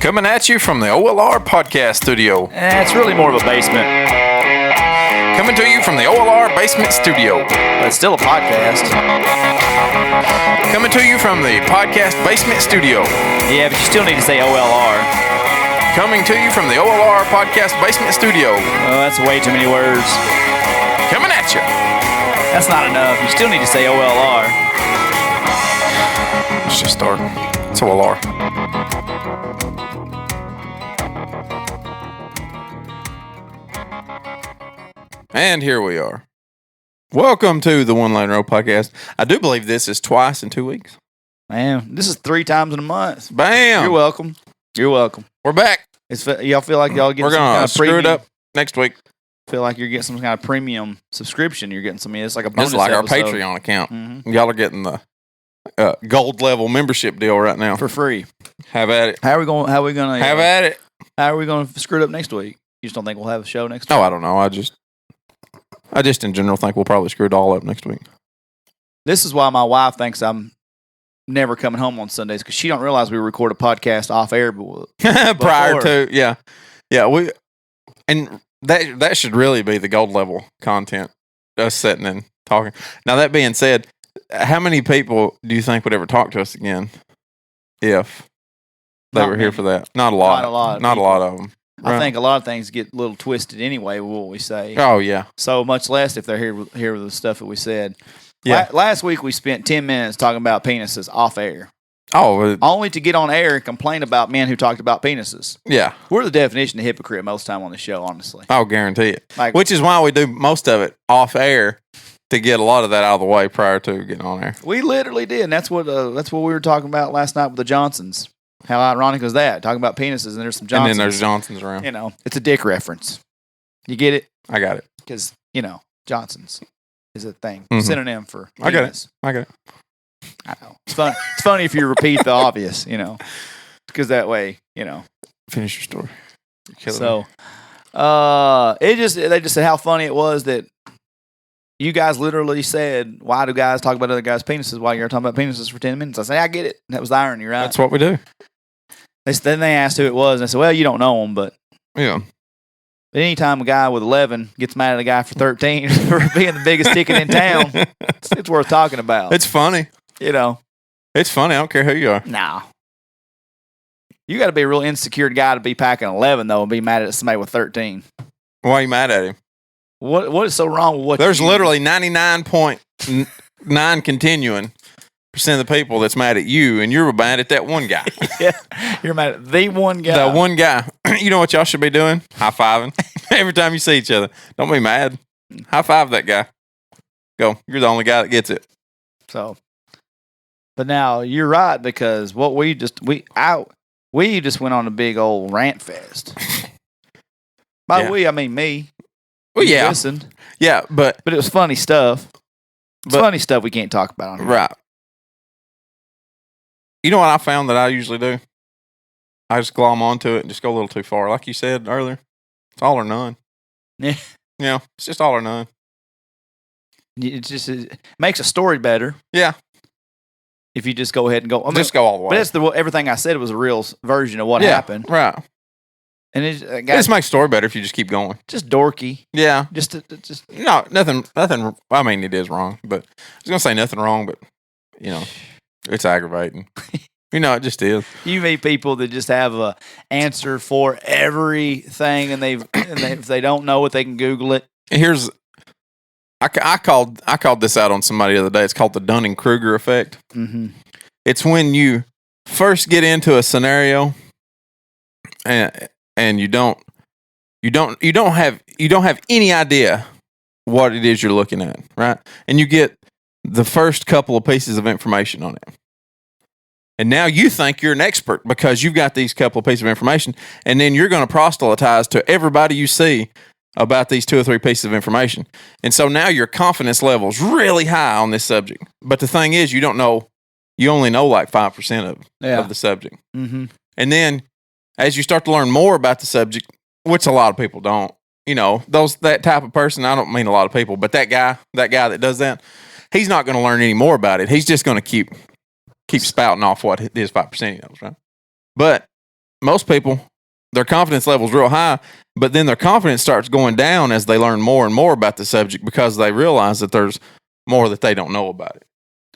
Coming at you from the OLR podcast studio. It's really more of a basement. Coming to you from the OLR basement studio. But it's still a podcast. Coming to you from the podcast basement studio. Yeah, but you still need to say OLR. Coming to you from the OLR podcast basement studio. Oh, that's way too many words. Coming at you. That's not enough. You still need to say OLR. Let's just start. It's OLR. And here we are. Welcome to the One Lane Road podcast. I do believe this is twice in 2 weeks. Man, this is 3 times in a month. Bam! You're welcome. You're welcome. We're back. Y'all feel like y'all get We're some kind gonna of screw premium? it up next week. Feel like you're getting some kind of premium subscription. You're getting some. It's like a bonus It's like episode. our Patreon account. Mm-hmm. Y'all are getting the gold level membership deal right now. For free. Have at it. How are we going? How are we going to Have at it. How are we going to screw it up next week? You just don't think we'll have a show next week? Oh, I don't know. I just in general think we'll probably screw it all up next week. This is why my wife thinks I'm never coming home on Sundays, because she don't realize we record a podcast off air. But Prior to, yeah, and that should really be the gold level content. Us sitting and talking. Now that being said, how many people do you think would ever talk to us again if they were here for that? Not a lot. Not a lot of them. Right. I think a lot of things get a little twisted anyway with what we say. Oh yeah. So much less if they're here with the stuff that we said. Yeah. Last week we spent 10 minutes talking about penises off air. Oh. Only to get on air and complain about men who talked about penises. Yeah. We're the definition of hypocrite most time on the show, honestly. I'll guarantee it. Like, which is why we do most of it off air to get a lot of that out of the way prior to getting on air. we literally did. And that's what we were talking about last night with the Johnsons. How ironic is that? Talking about penises and there's some Johnsons. And then there's Johnsons around. You know, it's a dick reference. You get it? I got it. Because, Johnsons is a thing. Mm-hmm. Synonym for penis. I got it. I know. It's fun. It's funny if you repeat the obvious, because that way, Finish your story. You're killing So, me. they just said how funny it was that you guys literally said, "Why do guys talk about other guys' penises while you're talking about penises for 10 minutes?" I said, "I get it. That was the irony, right?" That's what we do. Then they asked who it was, and I said, "Well, you don't know him, but Yeah. anytime a guy with 11 gets mad at a guy for 13 for being the biggest ticket in town, it's worth talking about." It's funny. It's funny. I don't care who you are. Nah. You got to be a real insecure guy to be packing 11, though, and be mad at somebody with 13. Why are you mad at him? What is so wrong with what There's you literally 99.9 continuing percent of the people that's mad at you, and you're mad at that one guy. Yeah, you're mad at the one guy. That one guy. You know what y'all should be doing? High-fiving. Every time you see each other. Don't be mad. High-five that guy. Go. You're the only guy that gets it. So, but now you're right, because what we just went on a big old rant fest. By Yeah. we, I mean me. Well, You yeah. listened, Yeah, but but it was funny stuff. It's But- funny stuff we can't talk about on here. right. You know what I found that I usually do? I just glom onto it and just go a little too far. Like you said earlier, it's all or none. Yeah. It's just all or none. It makes a story better Yeah, if you just go ahead and go. I mean, just go all the way. But that's everything I said was a real version of what happened. Right. And it's It just makes story better if you just keep going. just dorky. Yeah. Just No, nothing. I mean, it is wrong, but I was gonna say nothing wrong, but it's aggravating. It just is. you meet people that just have a answer for everything, and if they don't know it, they can Google it. Here's, I called this out on somebody the other day. It's called the Dunning-Kruger effect. Mm-hmm. It's when you first get into a scenario, and you don't have any idea what it is you're looking at, right? And you get the first couple of pieces of information on it. And now you think you're an expert because you've got these couple of pieces of information, and then you're going to proselytize to everybody you see about these 2 or 3 pieces of information. And so now your confidence level is really high on this subject. But the thing is, you only know like 5% of the subject. Mm-hmm. And then as you start to learn more about the subject, which a lot of people don't, that type of person, I don't mean a lot of people, but that guy that does that, he's not going to learn any more about it. He's just going to keep spouting off what his 5% he knows, right? But most people, their confidence level's real high, but then their confidence starts going down as they learn more and more about the subject because they realize that there's more that they don't know about it.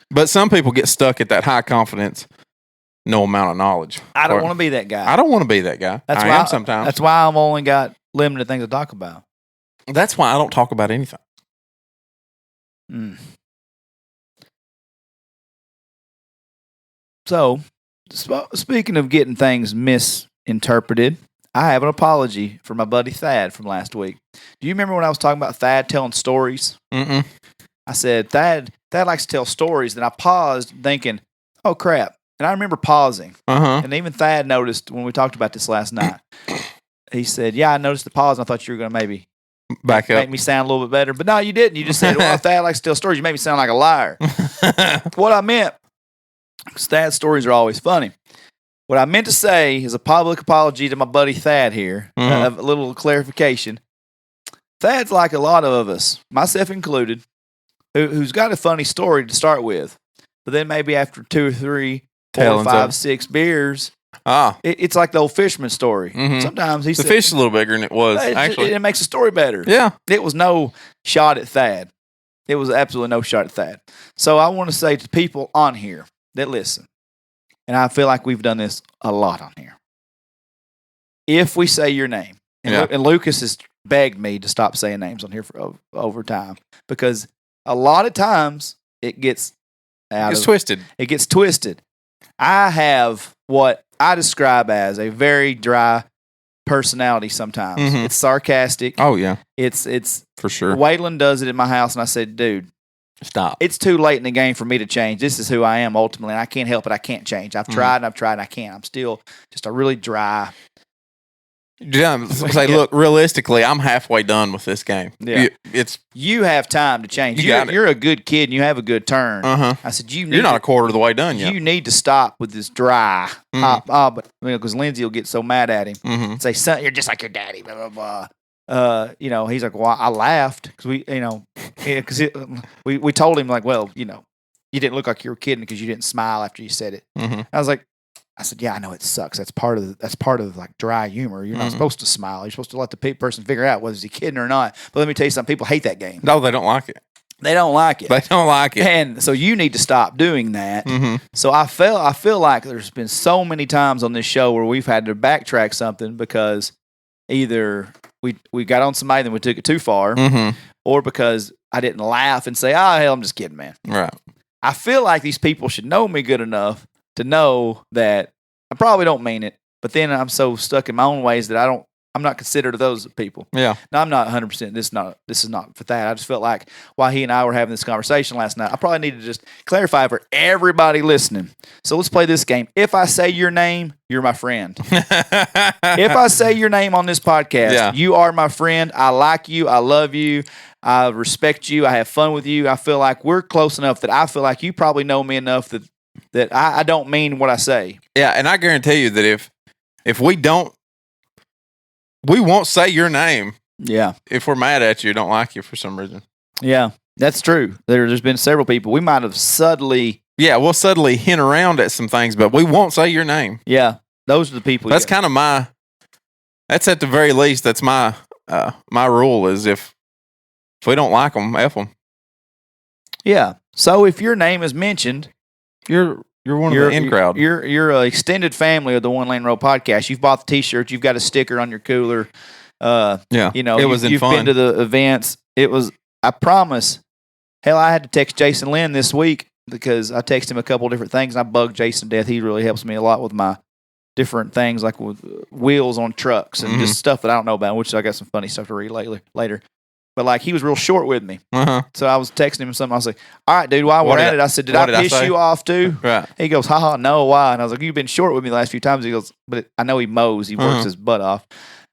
But some people get stuck at that high confidence, no amount of knowledge. I don't want to be that guy. I don't want to be that guy. I am sometimes. That's why I've only got limited things to talk about. That's why I don't talk about anything. So, speaking of getting things misinterpreted, I have an apology for my buddy Thad from last week. Do you remember when I was talking about Thad telling stories? Mm-mm. I said, Thad likes to tell stories. Then I paused thinking, oh, crap. And I remember pausing. And even Thad noticed when we talked about this last night. He said, yeah, I noticed the pause. And I thought you were going to maybe back up, make me sound a little bit better. But no, you didn't. You just said, well, Thad likes to tell stories. You made me sound like a liar. What I meant, because Thad's stories are always funny. What I meant to say is a public apology to my buddy Thad here. A little clarification. Thad's like a lot of us, myself included, who's got a funny story to start with. But then maybe after 2 or 3, 4, 5, 6 beers, it's like the old fisherman story. Sometimes the fish is a little bigger than it was, actually. It makes the story better. Yeah. It was no shot at Thad. It was absolutely no shot at Thad. So I want to say to people on here that listen, and I feel like we've done this a lot on here. If we say your name, and Lucas has begged me to stop saying names on here for over time, because a lot of times it gets twisted. It gets twisted. I have what I describe as a very dry personality sometimes. It's sarcastic. Oh, yeah. It's for sure. Waylon does it in my house, and I said, dude, stop. It's too late in the game for me to change. This is who I am ultimately, and I can't help it. I can't change. I've tried and I can't. I'm still just a really dry. Yeah, say, look, realistically, I'm halfway done with this game. Yeah. You have time to change. You're a good kid and you have a good turn. I said, you're not a quarter of the way done yet. You need to stop with this dry but because Lindsay will get so mad at him and say, son, you're just like your daddy, blah, blah, blah. He's like, well, I laughed because we told him like, well, you didn't look like you were kidding because you didn't smile after you said it. I said, yeah, I know it sucks. That's part of like dry humor. You're not supposed to smile. You're supposed to let the person figure out whether he's kidding or not. But let me tell you something. People hate that game. No, they don't like it. They don't like it. They don't like it. And so you need to stop doing that. So I feel like there's been so many times on this show where we've had to backtrack something because either we got on somebody and we took it too far, or because I didn't laugh and say, oh, hell, I'm just kidding, man. Right. I feel like these people should know me good enough to know that I probably don't mean it, but then I'm so stuck in my own ways that I'm not considered those people. Yeah. No, I'm not 100%. This is not for that. I just felt like while he and I were having this conversation last night, I probably need to just clarify for everybody listening. So let's play this game. If I say your name, you're my friend. If I say your name on this podcast, you are my friend. I like you. I love you. I respect you. I have fun with you. I feel like we're close enough that I feel like you probably know me enough that I don't mean what I say. Yeah, and I guarantee you that if we won't say your name. Yeah. If we're mad at you, don't like you for some reason. Yeah, that's true. There's been several people. We might have subtly. Yeah, we'll subtly hint around at some things, but we won't say your name. Yeah, those are the people. That's kind of that's at the very least, that's my rule is if we don't like them, F them. Yeah. So if your name is mentioned, you're one of the in crowd. You're an extended family of the One Lane Road podcast. You've bought the T-shirts. You've got a sticker on your cooler. You've been to the events. It was. I promise. Hell, I had to text Jason Lynn this week because I texted him a couple different things. And I bugged Jason to death. He really helps me a lot with my different things, like with wheels on trucks and just stuff that I don't know about. Which I got some funny stuff to read later. But like he was real short with me, so I was texting him something. I was like, "All right, dude, while we're at it," I said, "Did I piss you off too?" Right. He goes, "Haha, no, why?" And I was like, "You've been short with me the last few times." He goes, "But I know he mows. He works his butt off."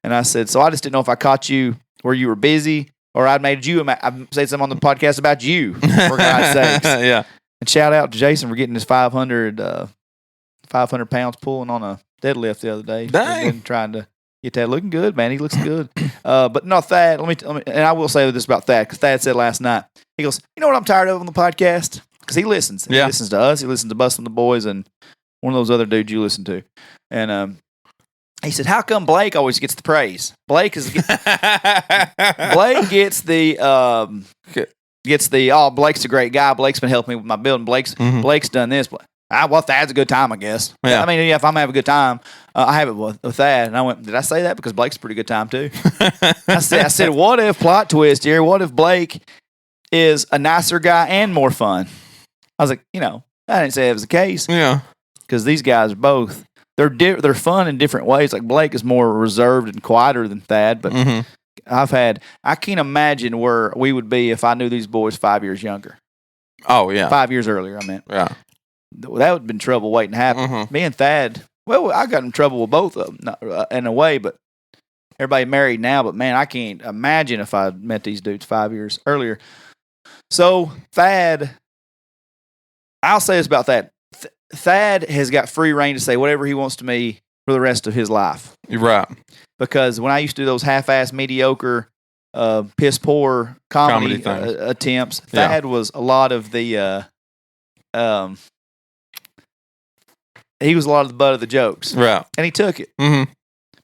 And I said, "So I just didn't know if I caught you where you were busy, or I made you. I said something on the podcast about you, for God's sakes." Yeah. And shout out to Jason for getting his 500 pounds pulling on a deadlift the other day. Dang. Been trying to get that looking good, man. He looks good. But no, Thad, let me, and I will say this about Thad, because Thad said last night, he goes, you know what I'm tired of on the podcast? Because he listens. He listens to us. He listens to Bustin' the Boys and one of those other dudes you listen to. And He said, "How come Blake always gets the praise? Blake gets the Blake's a great guy. Blake's been helping me with my building. Blake's done this. Well, Thad's a good time, I guess. Yeah. I mean, if I'm having a good time, I have it with Thad." And I went, "Did I say that? Because Blake's a pretty good time too." I said, "What if plot twist here? What if Blake is a nicer guy and more fun?" I was like, I didn't say it was the case. Yeah, because these guys are both. They're fun in different ways. Like Blake is more reserved and quieter than Thad, but I can't imagine where we would be if I knew these boys 5 years younger. Oh yeah, 5 years earlier. I meant. Yeah, that would have been trouble waiting to happen. Me and Thad. Well, I got in trouble with both of them in a way, but everybody married now. But man, I can't imagine if I met these dudes 5 years earlier. So Thad, I'll say this about Thad. Thad has got free reign to say whatever he wants to me for the rest of his life. You're right. Because when I used to do those half-ass, mediocre, piss-poor comedy attempts, Thad was a lot of the he was a lot of the butt of the jokes. Right. And he took it. Mm-hmm.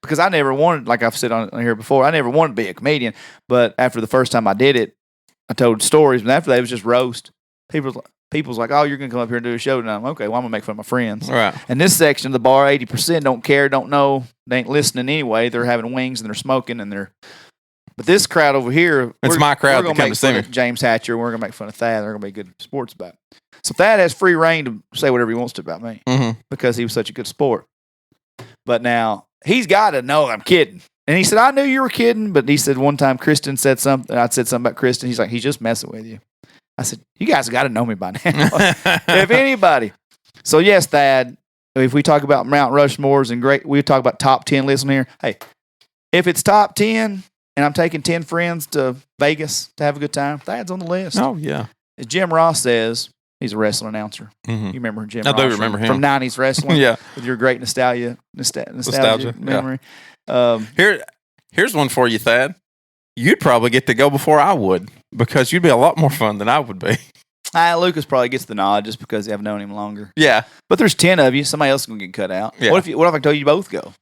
Because I never wanted, like I've said on here before, I never wanted to be a comedian. But after the first time I did it, I told stories. But after that, it was just roast. People's like, "Oh, you're going to come up here and do a show tonight." I'm okay, well, I'm going to make fun of my friends. Right. And this section of the bar, 80% don't care, don't know, they ain't listening anyway. They're having wings and they're smoking and they're. But this crowd over here, it's my crowd that comes to see me. James Hatcher, we're going to make fun of Thad. They're going to be good sports about it. So Thad has free reign to say whatever he wants to about me because he was such a good sport. But now he's got to know I'm kidding. And he said, "I knew you were kidding." But he said one time Kristen said something. I said something about Kristen. He's like, "He's just messing with you." I said, "You guys got to know me by now, if anybody." So yes, Thad. If we talk about Mount Rushmores and we talk about top 10 lists on here. Hey, if it's top 10 and I'm taking 10 friends to Vegas to have a good time, Thad's on the list. Oh yeah. As Jim Ross says, he's a wrestling announcer. You remember Jim Ross? I do remember him from 90s wrestling. Yeah, with your great nostalgia memory. Yeah. Here's one for you, Thad. You'd probably get to go before I would because you'd be a lot more fun than I would be. Lucas probably gets the nod just because I've known him longer. Yeah. But there's 10 of you. Somebody else is going to get cut out. Yeah. What if I told you both go?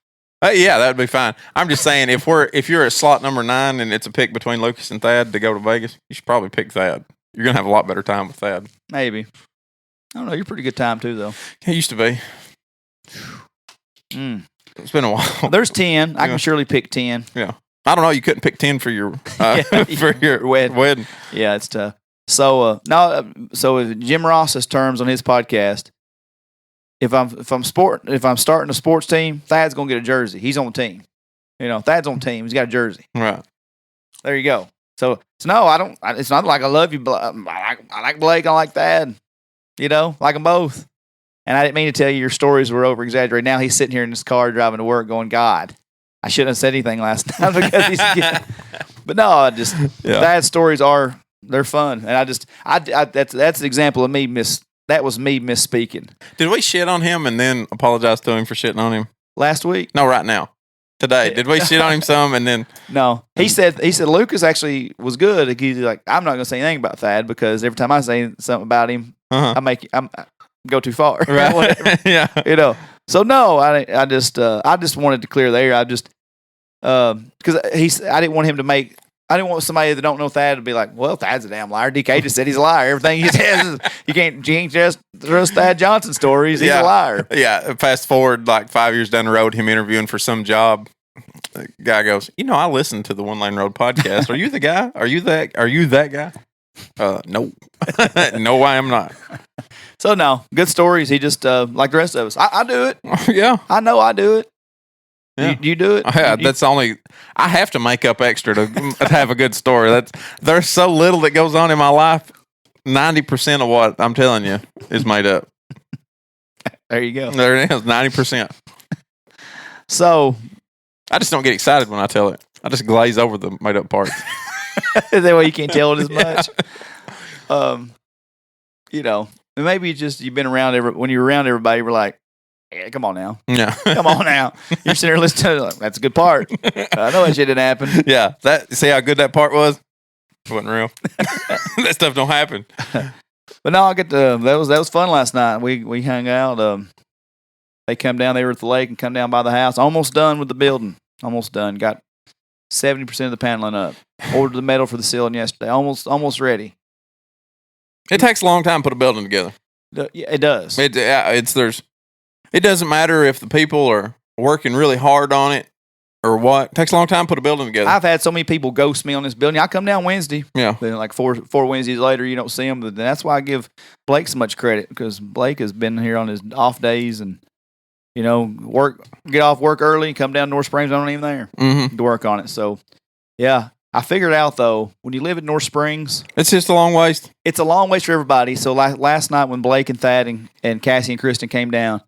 Yeah, that would be fine. I'm just saying if you're at slot number 9 and it's a pick between Lucas and Thad to go to Vegas, you should probably pick Thad. You're going to have a lot better time with Thad. Maybe. I don't know. You're a pretty good time too, though. It used to be. It's been a while. There's 10. I can surely pick 10. Yeah. I don't know. You couldn't pick 10 for your for your wedding. Yeah, it's tough. So so Jim Ross's terms on his podcast, if I'm starting a sports team, Thad's gonna get a jersey. He's on the team. Thad's on the team. He's got a jersey. Right. There you go. So no, I don't. It's not like I love you. I like Blake. I like Thad. Like them both. And I didn't mean to tell you your stories were over exaggerated. Now he's sitting here in his car driving to work, going, "God, I shouldn't have said anything last night because he's." But no, Thad's stories they're fun, and that's an example of me that was me misspeaking. Did we shit on him and then apologize to him for shitting on him last week? No, right now, today. Did we shit on him some and then? No, he said Lucas actually was good. He's like, "I'm not going to say anything about Thad because every time I say something about him, I go too far." Right? Whatever. Yeah. So no, I just wanted to clear the air. I just because I didn't want him to make. I didn't want somebody that don't know Thad to be like, "Well, Thad's a damn liar." DK just said he's a liar. Everything he says, you can't just trust Thad Johnson stories. He's a liar. Yeah. Fast forward like 5 years down the road, him interviewing for some job. The guy goes, "I listened to the One Lane Road podcast. Are you the guy? Are you that guy?" No. No, I am not. So no, good stories. He just like the rest of us. I do it. Yeah. I know I do it. Yeah. You do it? Yeah, that's only. I have to make up extra to have a good story. There's so little that goes on in my life. 90% of what I'm telling you is made up. There you go. There it is. 90%. So, I just don't get excited when I tell it. I just glaze over the made up parts. That way you can't tell it as much. Maybe you've been around when you're around everybody, you're like, "Yeah, come on now. Yeah. Come on now." You're sitting there listening to it, like, "That's a good part. I know that shit didn't happen." Yeah. See how good that part was? It wasn't real. That stuff don't happen. But no, that was fun last night. We hung out. They come down. They were at the lake and come down by the house. Almost done with the building. Almost done. Got 70% of the paneling up. Ordered the metal for the ceiling yesterday. Almost ready. It takes a long time to put a building together. Yeah, it does. It doesn't matter if the people are working really hard on it or what. It takes a long time to put a building together. I've had so many people ghost me on this building. I come down Wednesday. Yeah. Then like four Wednesdays later, you don't see them. But that's why I give Blake so much credit, because Blake has been here on his off days and, get off work early, come down to North Springs. I don't even there to work on it. So, yeah. I figured out, though, when you live in North Springs, it's just a long ways. It's a long ways for everybody. So last night when Blake and Thad and Cassie and Kristen came down,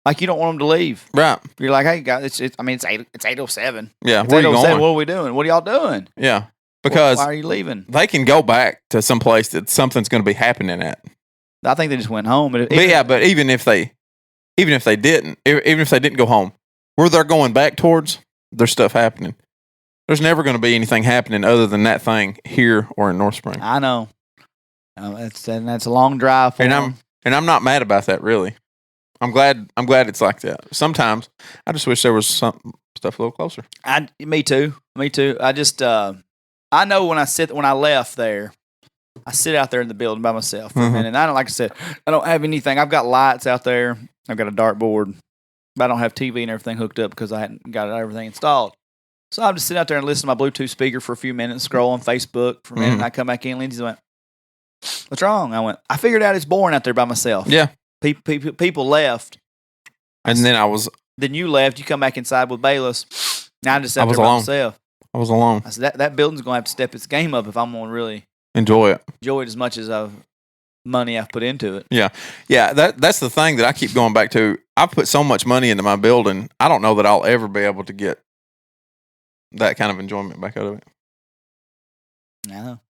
like, you don't want them to leave. Right. You're like, hey, guys, it's 8:07. Yeah. Where are you going? What are we doing? What are y'all doing? Yeah. Because why are you leaving? They can go back to some place that something's going to be happening at. I think they just went home. But even if they didn't go home, where they're going back towards, there's stuff happening. There's never going to be anything happening other than that thing here or in North Spring. I know. That's a long drive for them. And I'm not mad about that, really. I'm glad it's like that. Sometimes I just wish there was some stuff a little closer. Me too. I just I know when I left there, I sit out there in the building by myself for a minute. And I don't, like I said, I don't have anything. I've got lights out there. I've got a dartboard, but I don't have TV and everything hooked up because I hadn't got everything installed. So I'll just sit out there and listen to my Bluetooth speaker for a few minutes, scroll on Facebook for a minute, and I come back in. Lindsay went, "What's wrong?" I went, "I figured out it's boring out there by myself." Yeah. People left. And then you left. You come back inside with Bayless. Now I just sat there by myself. I was alone. I said, that building's going to have to step its game up if I'm going to really enjoy it as much as money I've put into it. Yeah. Yeah. That's the thing that I keep going back to. I've put so much money into my building. I don't know that I'll ever be able to get that kind of enjoyment back out of it. I know.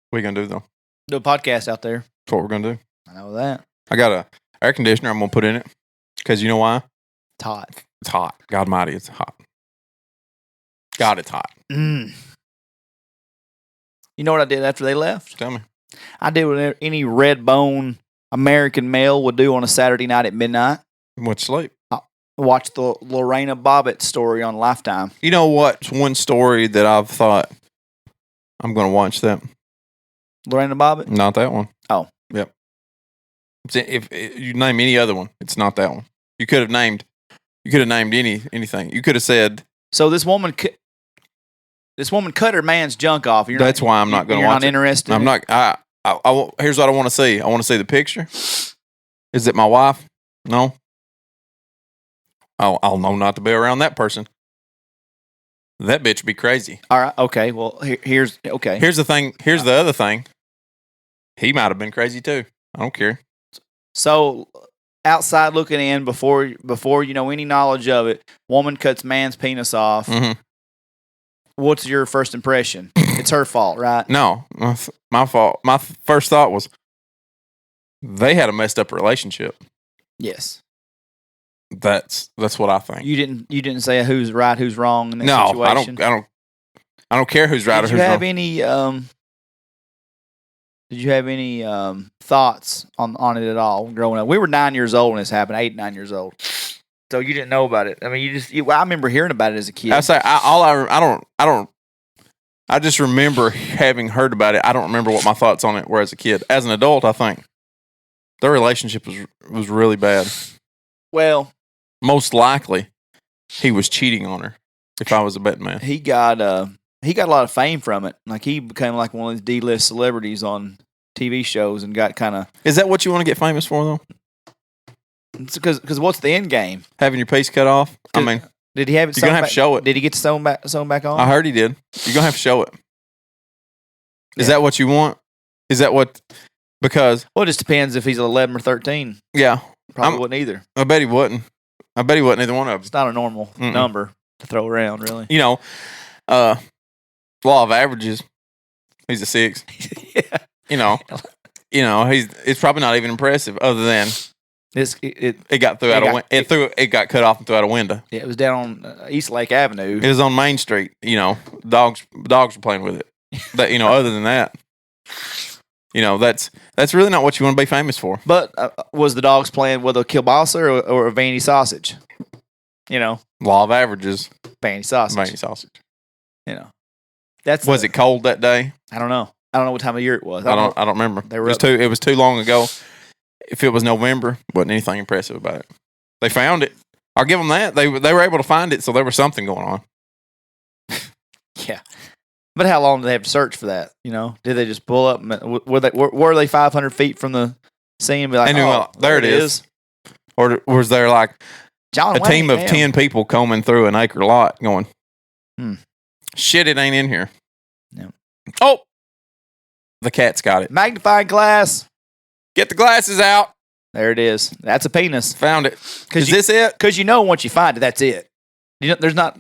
What are you going to do, though? Do a podcast out there. That's what we're going to do. I know that. I got a air conditioner I'm going to put in it. Because you know why? It's hot. It's hot. God mighty, it's hot. God, it's hot. You know what I did after they left? Tell me. I did what any red bone American male would do on a Saturday night at midnight. Went to sleep. Watch the Lorena Bobbitt story on Lifetime. You know what's one story that I've thought I'm going to watch that? Lorena Bobbitt? Not that one. Oh. Yep. If you name any other one, it's not that one. You could have named anything. You could have said. So this woman cut her man's junk off. That's why I'm not going to watch it. You're not interested? I'm not. Here's what I want to see. I want to see the picture. Is it my wife? No. I'll know not to be around that person. That bitch would be crazy. All right. Okay. Well, here's the thing. Here's the other thing. He might have been crazy too. I don't care. So, outside looking in, before you know any knowledge of it, woman cuts man's penis off. Mm-hmm. What's your first impression? It's her fault, right? No, my fault. My first thought was they had a messed up relationship. Yes. That's what I think. You didn't say who's right, who's wrong in that situation. I don't care who's right or who's wrong. Did you have any thoughts on it at all growing up? We were 9 years old when this happened, 8, 9 years old. So you didn't know about it. I mean, I remember hearing about it as a kid. I just remember having heard about it. I don't remember what my thoughts on it were as a kid. As an adult, I think their relationship was really bad. Well, most likely, he was cheating on her. If I was a betting man, he got a lot of fame from it. Like, he became like one of these D-list celebrities on TV shows and got kind of. Is that what you want to get famous for, though? It's because what's the end game? Having your piece cut off. I mean, did he have it? You're gonna have to show it. Did he get sewn back on? I heard he did. You're gonna have to show it. Is that what you want? Is that what? Because it just depends if he's 11 or 13. Yeah, probably wouldn't either. I bet he wouldn't. Either one of them. It's not a normal number to throw around, really. You know, law of averages. He's a 6. Yeah. You know, it's probably not even impressive, other than it got through it got cut off and threw out a window. Yeah, it was down on East Lake Avenue. It was on Main Street. You know, dogs were playing with it. But other than that, that's really not what you want to be famous for. But was the dogs playing with a kielbasa or a vanity sausage? Law of averages. Vanity sausage. Vanity sausage. Was it cold that day? I don't know. I don't know what time of year it was. I don't remember. It was too long ago. If it was November, wasn't anything impressive about it. They found it. I'll give them that. They were able to find it, so there was something going on. Yeah. But how long did they have to search for that? Did they just pull up? Were they 500 feet from the scene and be like, there it is? Or was there like a team of 10 people combing through an acre lot going, shit, it ain't in here. Yeah. Oh, the cat's got it. Magnifying glass. Get the glasses out. There it is. That's a penis. Found it. Is this it? Because once you find it, that's it. There's not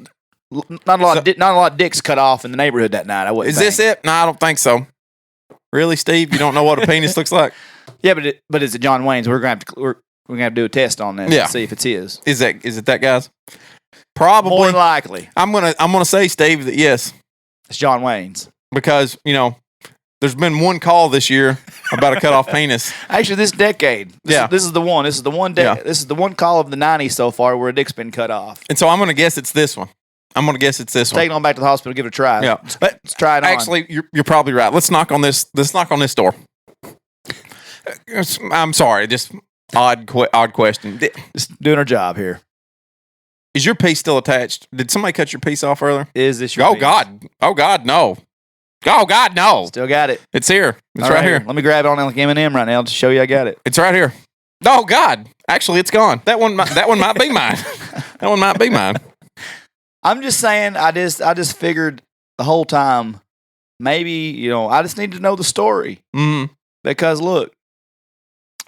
a lot of dicks cut off in the neighborhood that night. I wouldn't. Is this it? No, I don't think so. Really, Steve? You don't know what a penis looks like? Yeah, but is it John Wayne's? We're gonna have to do a test on that. To see if it's his. Is it that guy's? Probably. More than likely. I'm gonna say, Steve, that yes, it's John Wayne's because there's been one call this year about a cut off penis. Actually, this decade. This is the one. This is the one. This is the one call of the '90s so far where a dick's been cut off. And so I'm gonna guess it's this one. Take it on back to the hospital. Give it a try. Yeah, let's try it on. Actually, you're probably right. Let's knock on this. Door. I'm sorry. Just odd question. Just doing our job here. Is your piece still attached? Did somebody cut your piece off earlier? Is this your piece? Oh God, no. Oh God, no. Still got it. It's here. It's right here. Let me grab it on like M&M right now to show you I got it. It's right here. Oh God. Actually, it's gone. That one might be mine. That one might be mine. I'm just saying, I just figured the whole time, maybe, I just need to know the story. Mm-hmm. Because look.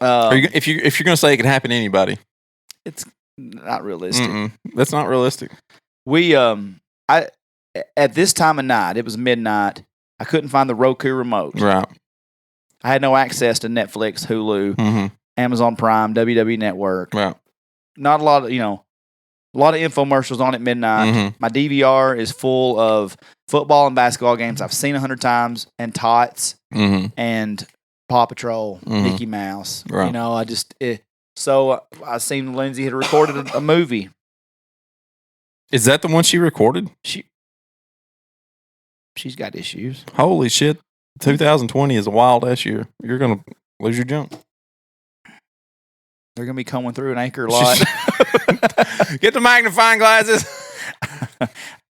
If you're going to say it can happen to anybody. It's not realistic. That's not realistic. We, at this time of night, it was midnight, I couldn't find the Roku remote. Right. I had no access to Netflix, Hulu, Amazon Prime, WWE Network. Right. Not a lot of, a lot of infomercials on at midnight. My DVR is full of football and basketball games I've seen 100 times, and Tots and Paw Patrol, Mickey Mouse. Right. So I seen Lindsay had recorded a movie. Is that the one she recorded? She's got issues. Holy shit. 2020 is a wild ass year. You're going to lose your junk. They're going to be coming through an acre lot. Get the magnifying glasses.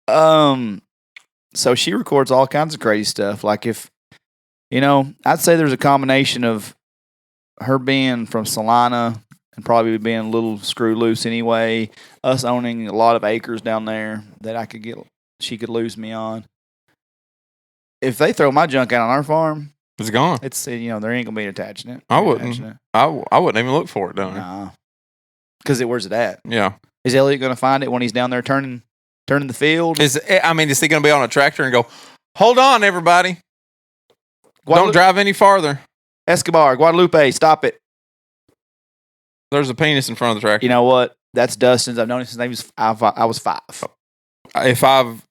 So she records all kinds of crazy stuff. Like if, I'd say there's a combination of her being from Salina and probably being a little screw loose anyway, us owning a lot of acres down there that she could lose me on. If they throw my junk out on our farm, it's gone. There ain't gonna be attaching it. I wouldn't. I wouldn't even look for it down there. Nah, because where's it at? Yeah. Is Elliot gonna find it when he's down there turning the field? Is he gonna be on a tractor and go, hold on, everybody, don't drive any farther. Escobar, Guadalupe, stop it. There's a penis in front of the tractor. You know what? That's Dustin's. I've known him since I was 5.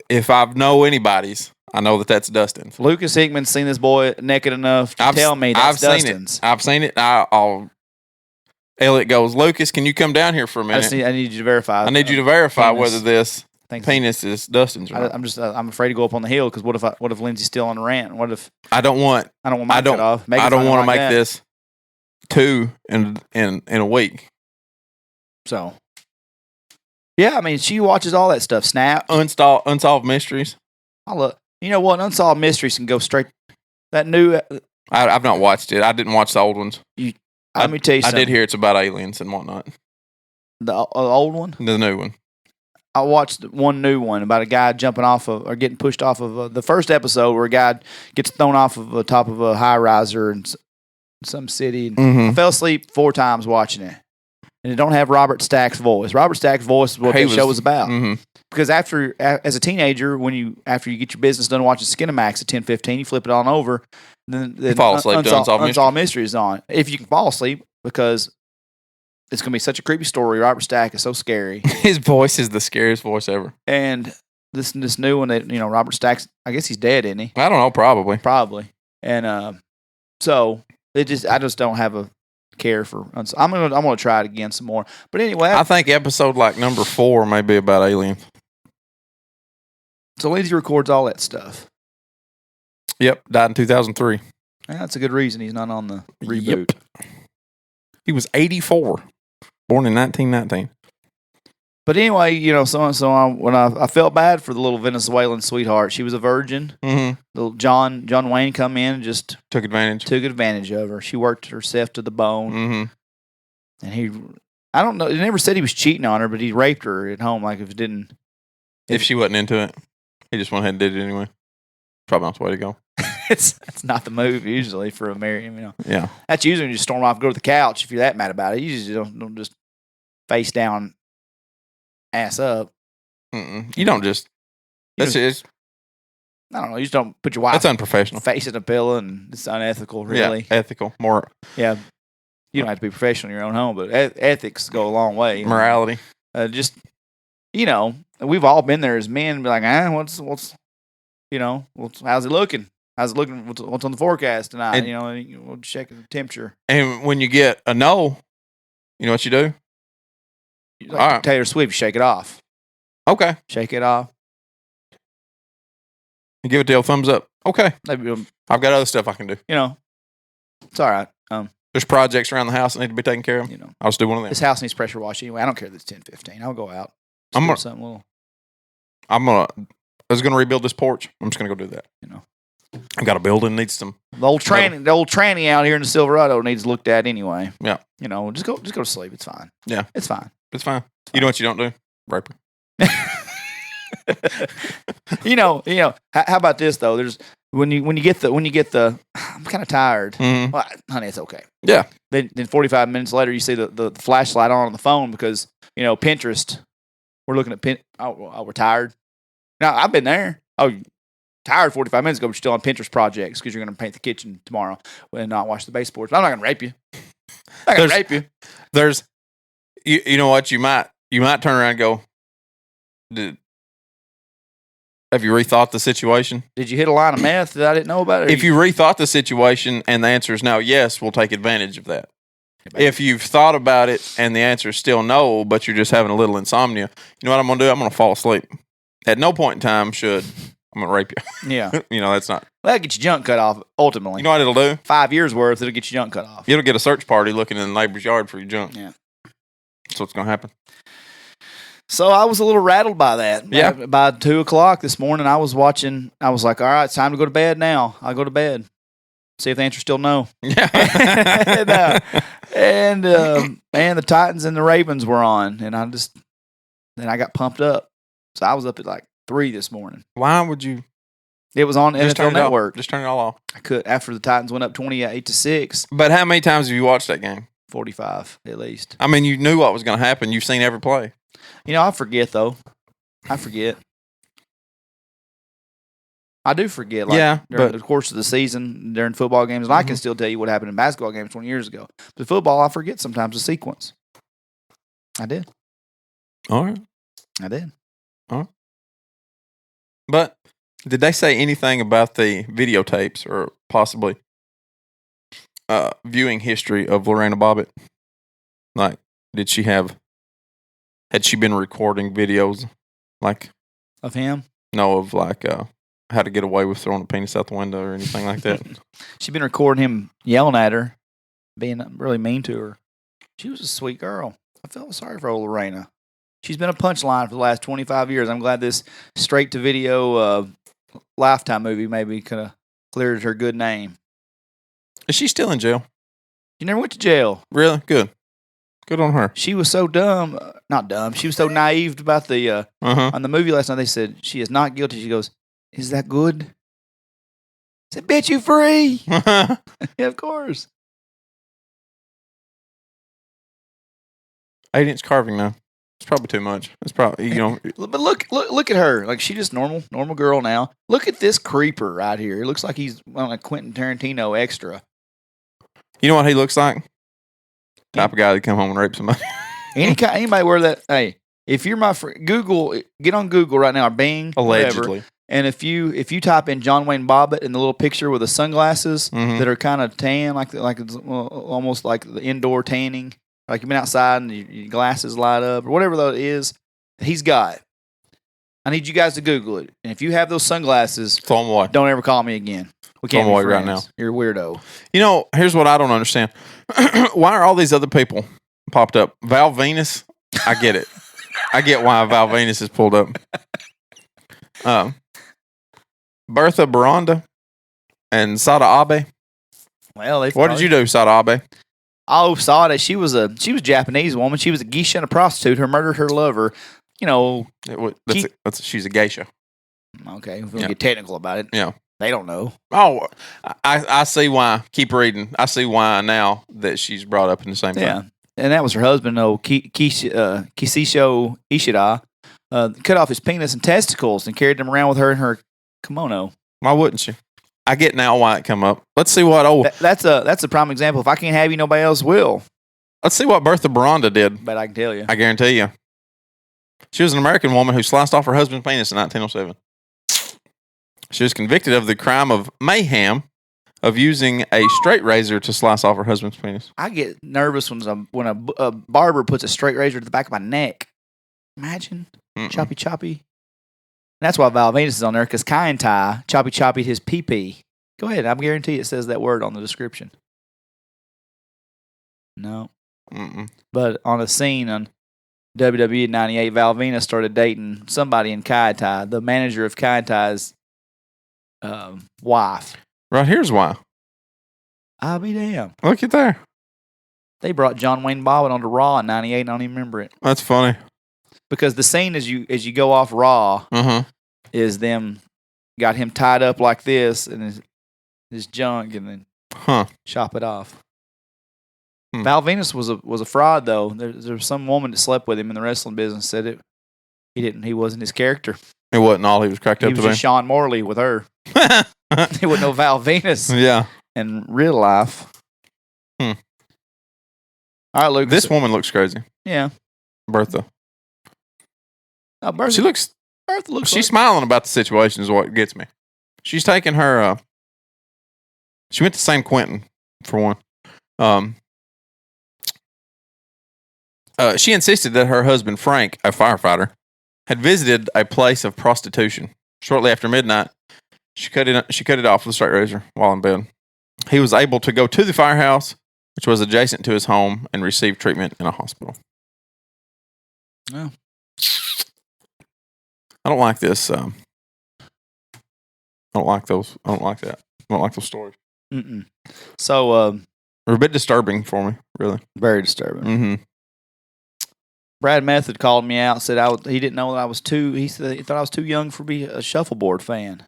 If I've know anybody's, I know that's Dustin's. Lucas Hickman's seen this boy naked enough to tell me that's Dustin's. I've seen it. Elliot goes, Lucas, can you come down here for a minute? I need you to verify. I need you to verify whether this penis is Dustin's. Or not. I'm afraid to go up on the hill because what if Lindsay's still on the rant? What if I don't want my cut off? I don't want to make this 2 in a week. So. Yeah, she watches all that stuff. Snap. Unsolved Mysteries. You know what? Unsolved Mysteries can go straight. That new. I've not watched it. I didn't watch the old ones. Let me tell you something. I did hear it's about aliens and whatnot. The old one? The new one. I watched one new one about a guy jumping off of, or getting pushed off of the first episode where a guy gets thrown off of the top of a high riser in some city. I fell asleep 4 times watching it. And it don't have Robert Stack's voice. Robert Stack's voice is what the show was about. Because as a teenager, after you get your business done watching Skinamax at 10:15, you flip it on over. Then you fall asleep to Unsolved Mysteries on. If you can fall asleep, because it's going to be such a creepy story. Robert Stack is so scary. His voice is the scariest voice ever. And this new one that Robert Stack's, I guess he's dead, isn't he? I don't know, probably. And So I just don't have a care for. I'm gonna try it again some more. But anyway, I think episode like number 4 may be about aliens. So Lindsay records all that stuff. Yep, died in 2003. Yeah, that's a good reason he's not on the reboot. Yep. He was 84, born in 1919. But anyway, when I felt bad for the little Venezuelan sweetheart, she was a virgin. Mm-hmm. Little John Wayne come in and just took advantage of her. She worked herself to the bone. Mm-hmm. And I don't know. He never said he was cheating on her, but he raped her at home. Like if she wasn't into it, he just went ahead and did it anyway. Probably not the way to go. That's not the move usually for a married. Yeah. That's usually when you storm off, go to the couch if you're that mad about it. You usually don't just face down, ass up. You don't just. I don't know. You just don't put your wife. That's unprofessional. Face in a pillow, and it's unethical. Really, yeah, ethical. More. Yeah, you don't have to be professional in your own home, but ethics go a long way. Morality. We've all been there as men. Be like, what's how's it looking? How's it looking? What's on the forecast tonight? We'll check the temperature. And when you get a no, you know what you do? Like all right. Taylor Swift, shake it off. Okay. Shake it off. You give it the old thumbs up. Okay. I've got other stuff I can do. It's all right. There's projects around the house that need to be taken care of. I'll just do one of them. This house needs pressure wash anyway. I don't care that it's 10:15. I'll go out. I was gonna rebuild this porch. I'm just gonna go do that. I've got a building needs some. The old tranny out here in the Silverado needs looked at anyway. Yeah. Just go to sleep. It's fine. Yeah. It's fine. It's fine. You know what you don't do? Rape her. How about this though? There's when you get the I'm kind of tired. Mm-hmm. Well, honey, it's okay. Yeah. Then 45 minutes later, you see the flashlight on the phone because Pinterest. We're looking at we're tired. Now I've been there. Oh, tired 45 minutes ago, but you're still on Pinterest projects because you're going to paint the kitchen tomorrow and not wash the baseboards. I'm not going to rape you. I'm not going to rape you. There's, you know what? You might turn around and go, have you rethought the situation? Did you hit a line of meth that I didn't know about? If you rethought the situation and the answer is no, yes, we'll take advantage of that. If you've thought about it and the answer is still no, but you're just having a little insomnia, you know what I'm going to do? I'm going to fall asleep. At no point in time I'm going to rape you. Yeah. That's not. Well, that'll get your junk cut off, ultimately. You know what it'll do? 5 years worth, it'll get your junk cut off. It'll get a search party looking in the neighbor's yard for your junk. Yeah. That's what's going to happen. So I was a little rattled by that. Yeah. By 2:00 this morning, I was watching. I was like, all right, it's time to go to bed now. I'll go to bed. See if the answer's still no. Yeah. and the Titans and the Ravens were on. And I got pumped up. So I was up at like 3 this morning. Why would you? It was on NFL Network. Just turn it all off. I could after the Titans went up 28-6. But how many times have you watched that game? 45 at least. I mean, you knew what was going to happen. You've seen every play. I forget though. I forget. I do forget. During the course of the season, during football games, and I can still tell you what happened in basketball games 20 years ago. But football, I forget sometimes the sequence. I did. All right. I did. All right. But did they say anything about the videotapes or possibly viewing history of Lorena Bobbitt? Like, had she been recording videos like of him? No, of like how to get away with throwing a penis out the window or anything like that. She'd been recording him yelling at her, being really mean to her. She was a sweet girl. I felt sorry for old Lorena. She's been a punchline for the last 25 years. I'm glad this straight-to-video Lifetime movie maybe could have cleared her good name. Is she still in jail? She never went to jail. Really? Good. Good on her. She was so dumb. Not dumb. She was so naive about the on the movie last night. They said she is not guilty. She goes, "Is that good?" I said, "Bet you free." Yeah, of course. 8-inch carving now. It's probably too much. It's probably But look at her. Like, she's just normal girl now. Look at this creeper right here. It looks like he's on a Quentin Tarantino extra. You know what he looks like? Type of guy that come home and rape somebody. Anybody wear that? Hey, if you're my friend, get on Google right now, or Bing, allegedly. whatever. And if you type in John Wayne Bobbitt in the little picture with the sunglasses that are kind of tan, like it's almost like the indoor tanning, like you've been outside and your glasses light up or whatever that is, he's got. I need you guys to Google it. And if you have those sunglasses, throw them away. Don't ever call me again. We can't be friends right now. You're a weirdo. You know, here's what I don't understand. Why are all these other people popped up? Val Venus, I get it. I get why Val Venus is pulled up. Bertha Baranda and Sada Abe. Well, what did you do, Sada Abe? Oh, Sada, she was a Japanese woman. She was a geisha and a prostitute who murdered her lover. You know, she's a geisha. Okay, if we'll get technical about it. Yeah. They don't know. Oh, I see why. Keep reading. I see why now that she's brought up in the same thing. Yeah, and that was her husband, Kishisho Ishida, cut off his penis and testicles and carried them around with her in her kimono. Why wouldn't she? I get now why it come up. Let's see what that's a prime example. If I can't have you, nobody else will. Let's see what Bertha Baranda did. But I can tell you. I guarantee you. She was an American woman who sliced off her husband's penis in 1907. She was convicted of the crime of mayhem of using a straight razor to slice off her husband's penis. I get nervous when a barber puts a straight razor to the back of my neck. Imagine. Choppy. And that's why Val Venus is on there, because Kai Tai choppy his pee-pee. Go ahead. I guarantee it says that word on the description. No. But on a scene on WWE 98, Val Venus started dating somebody in Kai Tai, the manager of Kai Tai's wife. Right, here's why. I'll be damned. Look at there. They brought John Wayne Bobbitt onto Raw in 98, and I don't even remember it. That's funny. Because the scene as you go off Raw is them got him tied up like this and his junk and then chop it off. Val Venus was a fraud though. There was some woman that slept with him in the wrestling business said he wasn't his character. It wasn't all he was cracked up to be. He was just Sean Morley with her. He wasn't no Val Venus. Yeah. In real life. All right, Luke. This woman looks crazy. Yeah. Bertha. Oh, Bertha. Bertha looks. She's smiling about the situation is what gets me. She's taking her. She went to San Quentin for one. She insisted that her husband Frank, a firefighter, had visited a place of prostitution. Shortly after midnight, she cut it off with a straight razor while in bed. He was able to go to the firehouse, which was adjacent to his home, and receive treatment in a hospital. Yeah. I don't like this. I don't like those. I don't like that. I don't like those stories. So, they're a bit disturbing for me, really. Very disturbing. Brad Method called me out and said he didn't know that I was he thought I was too young to be a shuffleboard fan.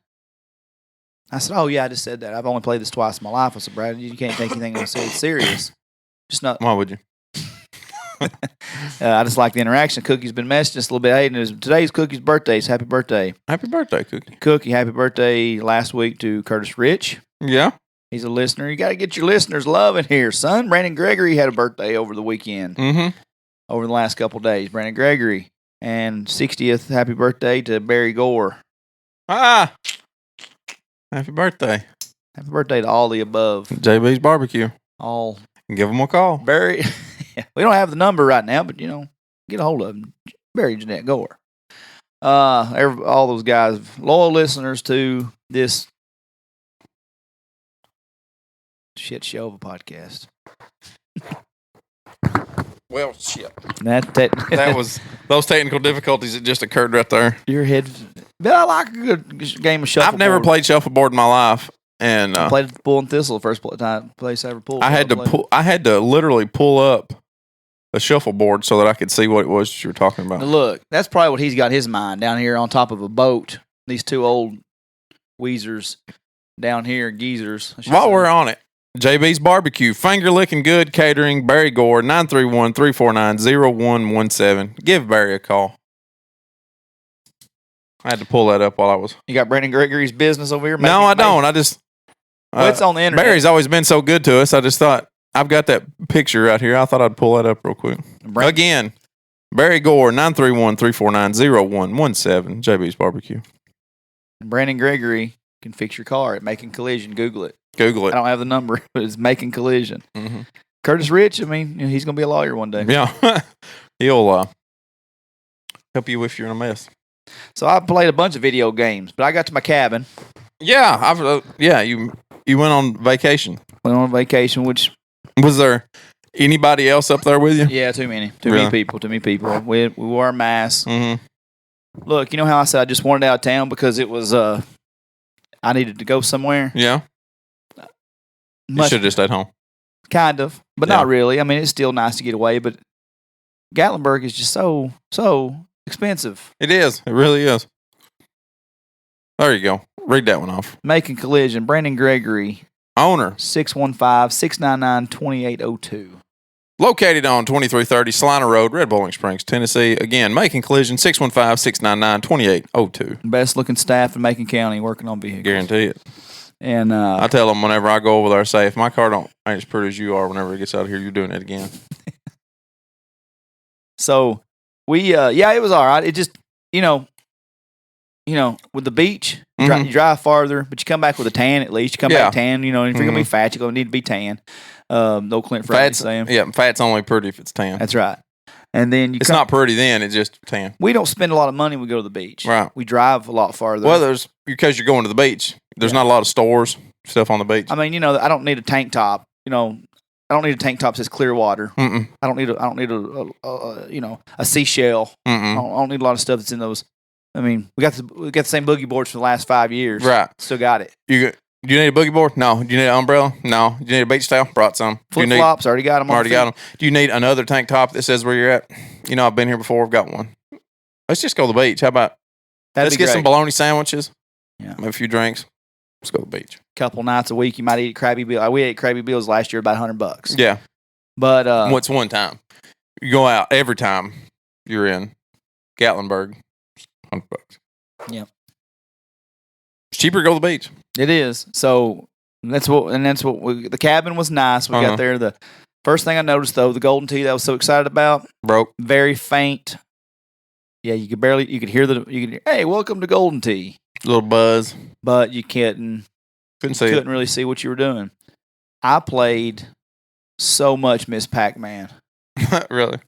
I said, oh, yeah, I just said that. I've only played this twice in my life. I said, Brad, you can't take anything I say serious. Just not. Why would you? I just like the interaction. Cookie's been messaging us a little bit. Hey, today's Cookie's birthday. Happy birthday. Happy birthday, Cookie. Cookie, happy birthday last week to Curtis Rich. Yeah. He's a listener. You got to get your listeners love in here, son. Brandon Gregory had a birthday over the weekend. Over the last couple of days. Brandon Gregory. And 60th happy birthday to Barry Gore. Happy birthday. Happy birthday to all the above. JB's Barbecue. All. Give him a call. Barry. We don't have the number right now, but, get a hold of him. Barry Jeanette Gore. All those guys, loyal listeners to this shit show of a podcast. Well, shit. That was those technical difficulties that just occurred right there. Your head. But I like a good game of shuffleboard. I've never played shuffleboard in my life, and I played Bull and Thistle the first place I ever pulled. I had to literally pull up a shuffleboard so that I could see what it was you were talking about. Now look, that's probably what he's got in his mind down here on top of a boat. These two old weezers down here, geezers. While we're on it, JB's Barbecue, finger licking good catering, Barry Gore, 931-349-0117. Give Barry a call. I had to pull that up while I was. You got Brandon Gregory's business over here? No, I don't. I just. It's on the internet. Barry's always been so good to us. I just thought, I've got that picture right here. I thought I'd pull that up real quick. Again, Barry Gore, 931-349-0117, JB's Barbecue. Brandon Gregory can fix your car at Making Collision. Google it. Google it. I don't have the number, but it's Making Collision. Mm-hmm. Curtis Rich, I mean, he's going to be a lawyer one day. Yeah. He'll help you if you're in a mess. So I played a bunch of video games, but I got to my cabin. Yeah, you went on vacation. Went on vacation, which... Was there anybody else up there with you? Yeah, too many. Too many people. We wore masks. Mm-hmm. Look, you know how I said I just wanted out of town because it was... I needed to go somewhere? Yeah. You should have just stayed home. Kind of, but not really. I mean, it's still nice to get away, but Gatlinburg is just so expensive. It is. It really is. There you go. Read that one off. Making Collision, Brandon Gregory. Owner. 615-699-2802. Located on 2330 Salina Road, Red Bowling Springs, Tennessee. Again, Making Collision, 615-699-2802. Best looking staff in Macon County working on vehicles. Guarantee it. And I tell them whenever I go over there, say, if my car ain't as pretty as you are whenever it gets out of here, you're doing it again. So we, it was all right. It just, with the beach, you drive farther, but you come back with a tan at least. You come back tan, and if you're going to be fat, you're going to need to be tan. No Clint Friday, Sam. Yeah, fat's only pretty if it's tan. That's right. And then it's not pretty then, it's just tan. We don't spend a lot of money when we go to the beach. Right. We drive a lot farther. Well, because you're going to the beach. There's not a lot of stores, stuff on the beach. I mean, I don't need a tank top. I don't need a tank top that says clear water. Mm-mm. I don't need a seashell. I don't need a lot of stuff that's in those. I mean, we got the same boogie boards for the last 5 years. Right. Still got it. Do you need a boogie board? No. Do you need an umbrella? No. Do you need a beach towel? Brought some. Flip flops. Already got them. Already got them. Do you need another tank top that says where you're at? I've been here before. I've got one. Let's just go to the beach. How about? Let's get some bologna sandwiches. Yeah. Maybe a few drinks. Let's go to the beach. Couple nights a week, you might eat Krabby Bill. We ate Krabby Bills last year, about $100. Yeah. But what's one time? You go out every time you're in Gatlinburg. $100. Yeah. It's cheaper to go to the beach. It is. So the cabin was nice. We got there. The first thing I noticed though, the golden tea that I was so excited about broke. Very faint. Yeah, you could hear hey, welcome to Golden Tea. Little buzz. But you couldn't really see what you were doing. I played so much Miss Pac-Man. Really?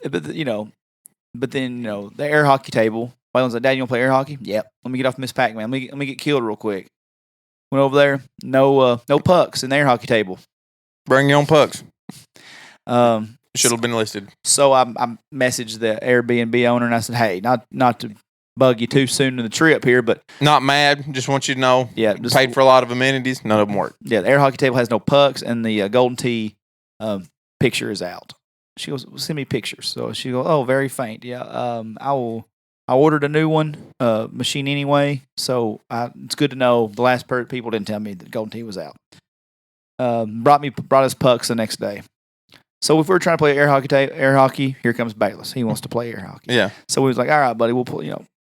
But then the air hockey table. Waylon's like, Dad, you want to play air hockey? Yep. Let me get off Miss Pac-Man. Let me get killed real quick. Went over there. No pucks in the air hockey table. Bring your own pucks. Should have been listed. So I messaged the Airbnb owner and I said, hey, not to bug you too soon in the trip here, but not mad. Just want you to know. Yeah, paid for a lot of amenities. None of them work. Yeah, the air hockey table has no pucks, and the Golden Tea picture is out. She goes, well, send me pictures. So she goes, oh, very faint. Yeah, I ordered a new one machine anyway, so it's good to know. The last people didn't tell me that Golden Tea was out. Brought us pucks the next day. So if we were trying to play air hockey, here comes Bayless. He wants to play air hockey. Yeah. So we was like, all right, buddy, we'll pull.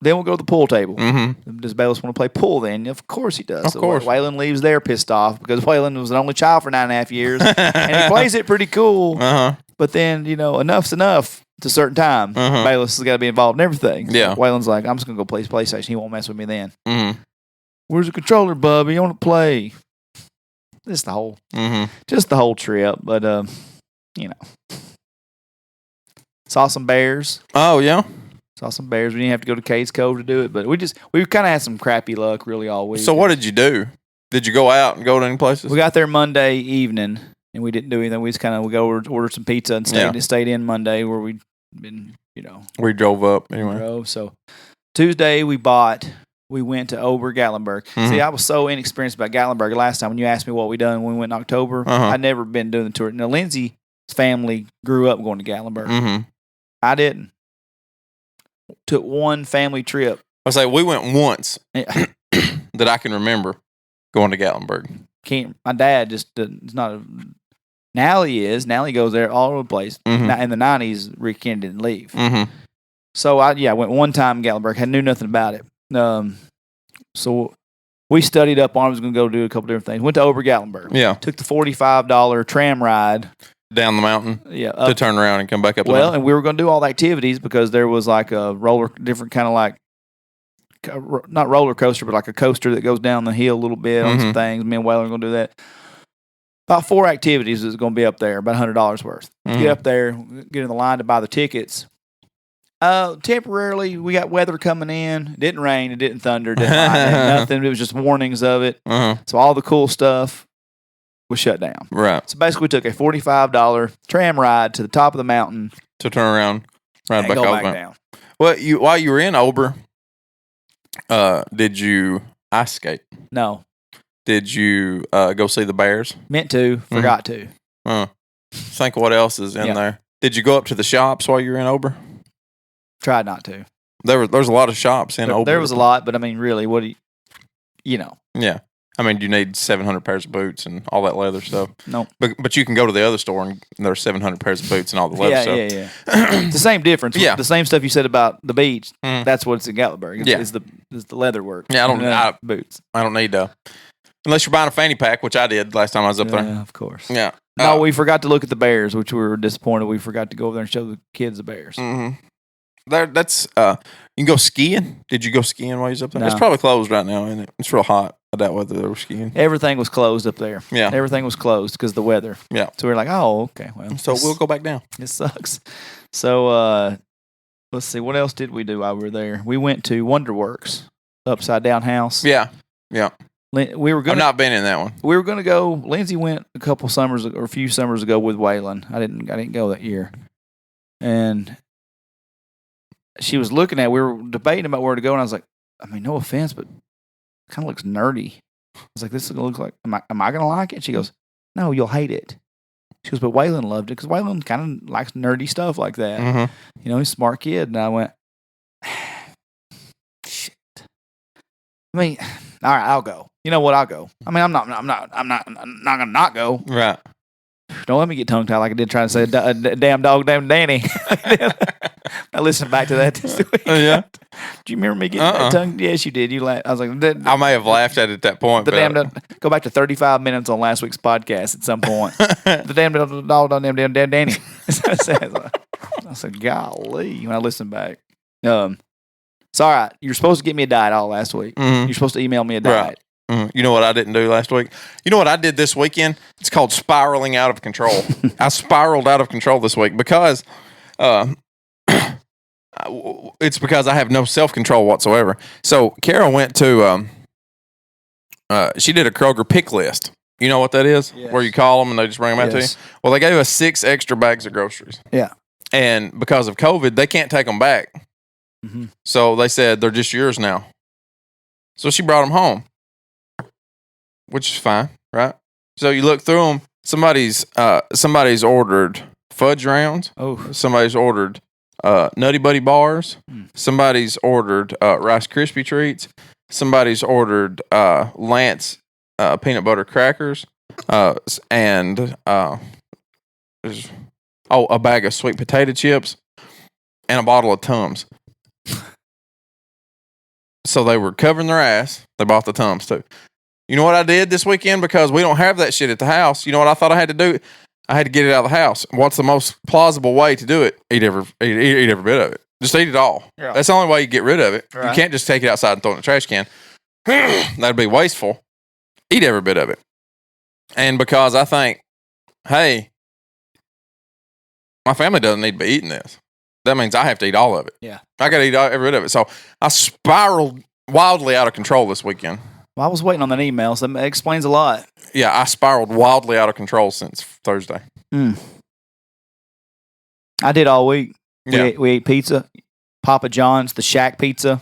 Then we'll go to the pool table. Mm-hmm. Does Bayless want to play pool then? Of course he does. Of course. Waylon leaves there pissed off because Waylon was an only child for 9.5 years. And he plays it pretty cool. Uh-huh. But then, enough's enough to a certain time. Uh-huh. Bayless has got to be involved in everything. So yeah. Waylon's like, I'm just going to go play PlayStation. He won't mess with me then. Mm-hmm. Where's the controller, Bubby? I want to play. Just the whole trip. But, saw some bears. Oh, yeah? Saw some bears. We didn't have to go to Cades Cove to do it, but we kind of had some crappy luck really all week. So what did you do? Did you go out and go to any places? We got there Monday evening, and we didn't do anything. We just we ordered some pizza and stayed in Monday where we'd been, We drove up anyway. So Tuesday we went to Ober Gatlinburg. Mm-hmm. See, I was so inexperienced about Gatlinburg last time when you asked me what we done when we went in October. Uh-huh. I'd never been doing the tour. Now, Lindsay's family grew up going to Gatlinburg. Mm-hmm. I didn't. Took one family trip. I say we went once that I can remember going to Gatlinburg. My dad just is not. Now he is. Now he goes there all over the place. Mm-hmm. In the 90s, Rick Ken didn't leave. Mm-hmm. So I went one time to Gatlinburg. Knew nothing about it. So we studied up on it. I was going to go do a couple different things. Went to Ober Gatlinburg. Yeah. Took the $45 tram ride down the mountain. Yeah. To turn around and come back up. Well, and we were going to do all the activities because there was like a different kind of like not roller coaster, but like a coaster that goes down the hill a little bit on some things. Me and Waylon are going to do that. About 4 activities is going to be up there, about $100 worth. Get up there, get in the line to buy the tickets. Temporarily, we got weather coming in. It didn't rain. It didn't thunder. It didn't lightning, nothing. It was just warnings of it. So all the cool stuff was shut down. Right. So basically, we took a $45 tram ride to the top of the mountain. To turn around, ride back over. Down. Well, while you were in Ober, did you ice skate? No. Did you go see the Bears? Meant to, forgot to. Think what else is in there. Did you go up to the shops while you were in Ober? Tried not to. There's a lot of shops in Ober. There was a lot, but I mean, really, what do you know? Yeah. I mean, you need 700 pairs of boots and all that leather stuff. No. But you can go to the other store and there's 700 pairs of boots and all the leather stuff. Yeah. It's the same difference. Yeah. The same stuff you said about the beach. That's what's in Gatlinburg. It's the leather work. Yeah, boots. I don't need to. Unless you're buying a fanny pack, which I did last time I was up there. Yeah, of course. Yeah. No, we forgot to look at the Bears, which we were disappointed. We forgot to go over there and show the kids the Bears. That's you can go skiing. Did you go skiing while you was up there? No. It's probably closed right now, isn't it? It's real hot. I doubt whether they were skiing. Everything was closed up there. Yeah. Everything was closed because of the weather. Yeah. So we were like, oh, okay. Well, so we'll go back down. It sucks. So let's see. What else did we do while we were there? We went to Wonderworks, Upside Down House. Yeah. Yeah. We were I've not been in that one. We were going to go. Lindsay went a few summers ago with Waylon. I didn't go that year. And she was looking at. We were debating about where to go, and I was like, I mean, no offense, but it kind of looks nerdy. I was like, this is gonna look like. Am I gonna like it? She goes, no, you'll hate it. She goes, but Waylon loved it because Waylon kind of likes nerdy stuff like that. You know, he's a smart kid. And I went, shit. I mean, all right, I'll go. You know what? I'll go. I mean, I'm not gonna not go. Right. Don't let me get tongue tied like I did trying to say damn dog, damn Danny. I listened back to that this week. Yeah. Do you remember me getting that tongue? Yes, you did. You laughed. I was like, I may have laughed at it at that point. Go back to 35 minutes on last week's podcast at some point. The damn dog, damn Danny. I said, golly, when I listened back. It's all right. You're supposed to get me a diet all last week. You're supposed to email me a diet. Right. You know what I didn't do last week? You know what I did this weekend? It's called spiraling out of control. I spiraled out of control this week because it's because I have no self-control whatsoever. So Carol went to she did a Kroger pick list. You know what that is? Yes. Where you call them and they just bring them out to you? Well, they gave us 6 extra bags of groceries. Yeah. And because of COVID, they can't take them back. So they said they're just yours now. So she brought them home, which is fine, right? So you look through them. Somebody's ordered fudge rounds. Oh. Somebody's ordered Nutty Buddy bars. Somebody's ordered Rice Krispie treats. Somebody's ordered Lance peanut butter crackers. And a bag of sweet potato chips and a bottle of Tums. So they were covering their ass. They bought the Tums too. You know what I did this weekend? Because we don't have that shit at the house. You know what I thought I had to do? I had to get it out of the house. What's the most plausible way to do it? Eat every bit of it. Just eat it all. Yeah. That's the only way you get rid of it. Right. You can't just take it outside and throw it in the trash can. That'd be wasteful. Eat every bit of it. And because I think, hey, my family doesn't need to be eating this. That means I have to eat all of it. Yeah. I got to eat every bit of it. So I spiraled wildly out of control this weekend. Well, I was waiting on that email, so that explains a lot. Yeah, I spiraled wildly out of control since Thursday. I did all week. Yeah. We ate pizza, Papa John's, the Shack Pizza.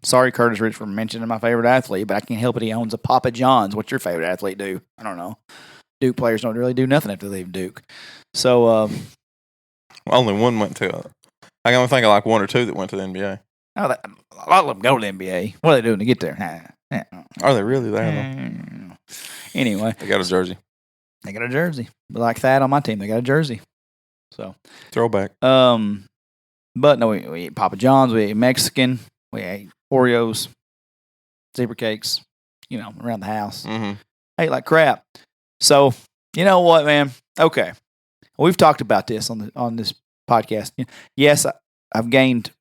Sorry, Curtis Rich, for mentioning my favorite athlete, but I can't help it. He owns a Papa John's. What's your favorite athlete do? I don't know. Duke players don't really do nothing after they leave Duke. So, only one went to. I can only think of like 1 or 2 that went to the NBA. Oh, a lot of them go to the NBA. What are they doing to get there? Are they really there? Anyway, they got a jersey. But like that on my team, they got a jersey. So throwback. But no, we ate Papa John's. We ate Mexican. We ate Oreos, zebra cakes. You know, around the house. Ate like crap. So you know what, man? Okay, we've talked about this on this podcast. Yes, I've gained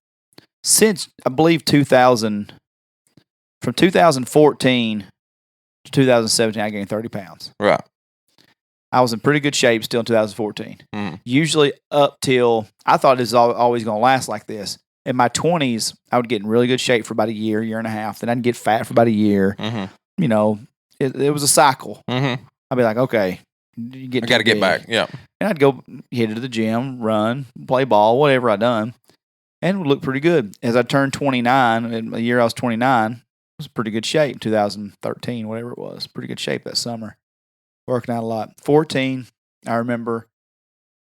since I believe 2000. from 2014 to 2017, I gained 30 pounds. Right. I was in pretty good shape still in 2014. Usually up till, I thought this was always going to last like this. In my 20s, I would get in really good shape for about a year and a half. Then I'd get fat for about a year. You know, it was a cycle. I'd be like, okay, I got to get back. Yeah. And I'd go hit it to the gym, run, play ball, whatever I done, and it would look pretty good. As I turned 29, in the year I was 29, it was pretty good shape. 2013, whatever it was, pretty good shape that summer. Working out a lot. 14, I remember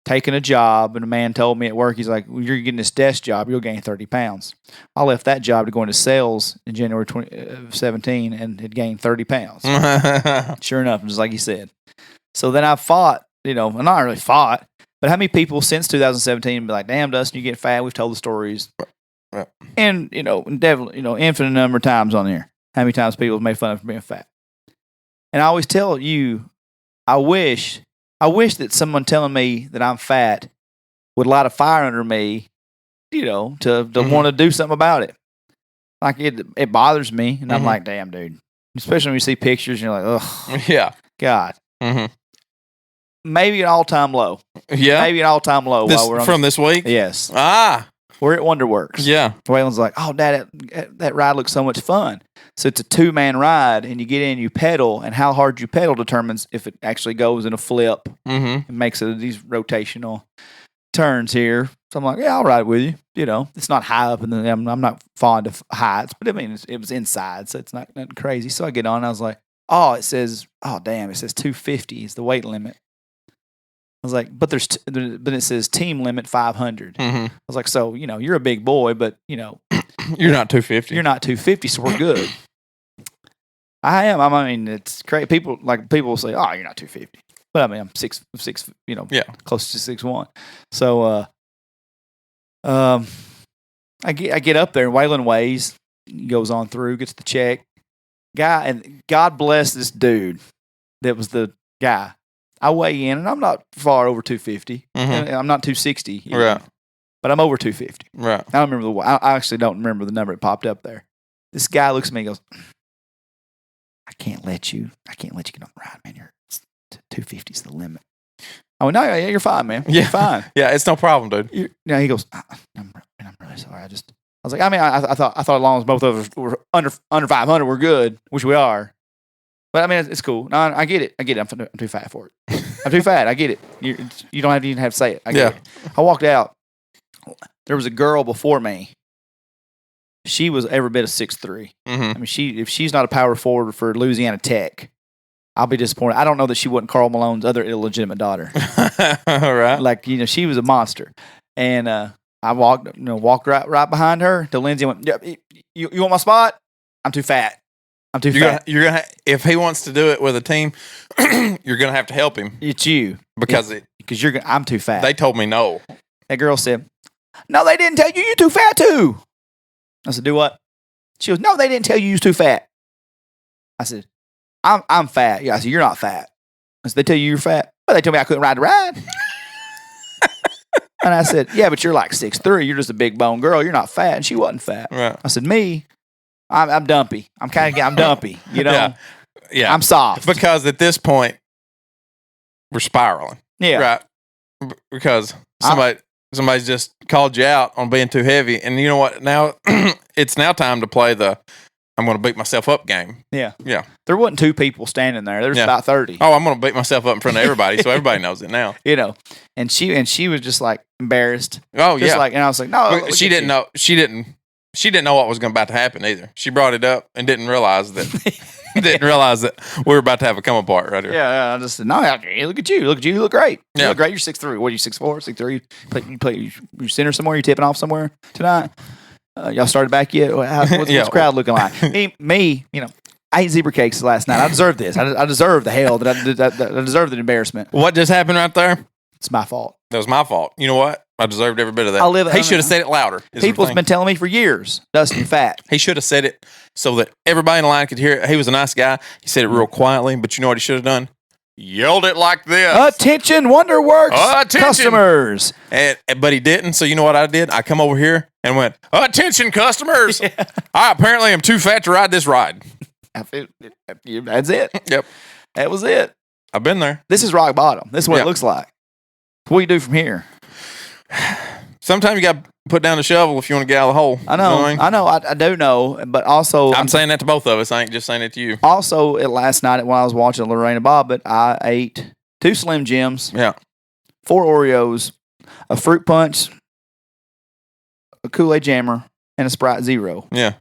taking a job, and a man told me at work, he's like, well, you're getting this desk job, you'll gain 30 pounds. I left that job to go into sales in January 2017 and had gained 30 pounds. Sure enough, just like you said. So then I fought, you know, well, not really fought, but how many people since 2017 be like, damn, Dustin, you get fat, we've told the stories. Right. And, you know, definitely, you know, infinite number of times on here, how many times people have made fun of for being fat. And I always tell you, I wish that someone telling me that I'm fat would light a fire under me, you know, to want to do something about it. Like it bothers me, and I'm like, damn, dude. Especially when you see pictures, and you're like, ugh, yeah, God. Maybe an all-time low. Yeah, maybe an all-time low. While we're on from this week. Yes. We're at Wonderworks. Yeah. Waylon's like, oh, Dad, that ride looks so much fun. So it's a 2-man ride, and you get in, you pedal, and how hard you pedal determines if it actually goes in a flip. It makes it these rotational turns here. So I'm like, yeah, I'll ride with you. You know, it's not high up, and I'm not fond of heights, but I mean, it was inside, so it's not nothing crazy. So I get on, and I was like, it says 250 is the weight limit. I was like, but it says team limit 500. I was like, so, you know, you're a big boy, but, you know. You're not 250. You're not 250, so we're good. I am. I mean, it's crazy. People will say, oh, you're not 250. But I mean, I'm six, you know, close to 6'1". So, I get up there, and Waylon weighs, goes on through, gets the check. Guy, and God bless this dude that was the guy. I weigh in, and I'm not far over 250. I'm not 260. Right. But I'm over 250. Right. I don't remember I actually don't remember the number that popped up there. This guy looks at me and goes, I can't let you get on the ride, man. 250 is the limit. I went, no, yeah, you're fine, man. Yeah. You're fine. Yeah, it's no problem, dude. He goes, I'm really sorry. I was like, I mean, I thought as long as both of us were under 500, we're good, which we are. But I mean, it's cool. No, I get it. I'm too fat for it. I'm too fat. I get it. You don't even have to say it. I get it. I walked out. There was a girl before me. She was every bit of 6'3". I mean, if she's not a power forward for Louisiana Tech, I'll be disappointed. I don't know that she wasn't Karl Malone's other illegitimate daughter. All right. Like, you know, she was a monster. And I walked right behind her till Lindsay went, you want my spot? I'm too fat. I'm too fat. You're gonna if he wants to do it with a team, you're gonna have to help him. It's you because I'm too fat. They told me no. That girl said, "No, they didn't tell you you're too fat too." I said, "Do what?" She goes, "No, they didn't tell you you're too fat." I said, "I'm fat." Yeah, I said, "You're not fat." I said, "They tell you you're fat." Well, they told me I couldn't ride the ride. And I said, "Yeah, but you're like 6'3". You're just a big bone girl. You're not fat." And she wasn't fat. Right. I said, "Me, I'm dumpy. I'm dumpy. You know, yeah. I'm soft because at this point we're spiraling. Yeah, right. Because somebody's just called you out on being too heavy, and you know what? Now it's now time to play the I'm going to beat myself up game. Yeah, yeah. There wasn't 2 people standing there. There was about 30. Oh, I'm going to beat myself up in front of everybody, so everybody knows it now. You know, and she was just like embarrassed. Oh just yeah, like, and I was like, no, she didn't know. She didn't know what was about to happen either. She brought it up and didn't realize that we were about to have a come apart right here. Yeah. I just said, no, look at you. You look great. You look great. You're 6'3". What are you, 6'4", 6'3"? You center somewhere? You tipping off somewhere tonight? Y'all started back yet? What's the crowd looking like? Me, you know, I ate zebra cakes last night. I deserve this. I deserve the hell that I deserve the embarrassment. What just happened right there? It's my fault. That was my fault. You know what? I deserved every bit of that. He should have said it louder. People's been telling me for years, Dustin, you're fat. He should have said it so that everybody in the line could hear it. He was a nice guy. He said it real quietly, but you know what he should have done? yelled it like this. Attention, Wonderworks customers. But he didn't. So you know what I did? I come over here and went, attention, customers. Yeah. I apparently am too fat to ride this ride. That's it. Yep. That was it. I've been there. This is rock bottom. This is what it looks like. What do you do from here? Sometimes you got to put down the shovel if you want to get out of the hole. I know. You know what I mean? I do know, but also I'm saying that to both of us. I ain't just saying it to you. Also, last night while I was watching Lorraine and Bob, I ate 2 Slim Jims, 4 Oreos, a fruit punch, a Kool-Aid Jammer, and a Sprite Zero. Yeah.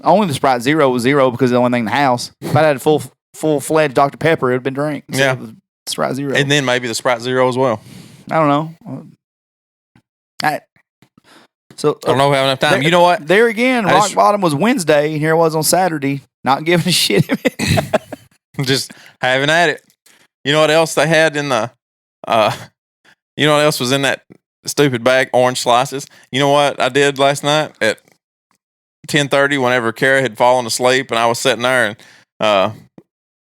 Only the Sprite Zero was zero because it's the only thing in the house. If I had a full-fledged Dr. Pepper, it would have been drink. Yeah. Sprite Zero. And then maybe the Sprite Zero as well. I don't know. I don't know if I have enough time. You know what? There again, rock bottom was Wednesday, and here I was on Saturday, not giving a shit. Just having at it. You know what else they had in the, you know what else was in that stupid bag? Orange slices. You know what I did last night at 10:30 whenever Kara had fallen asleep and I was sitting there and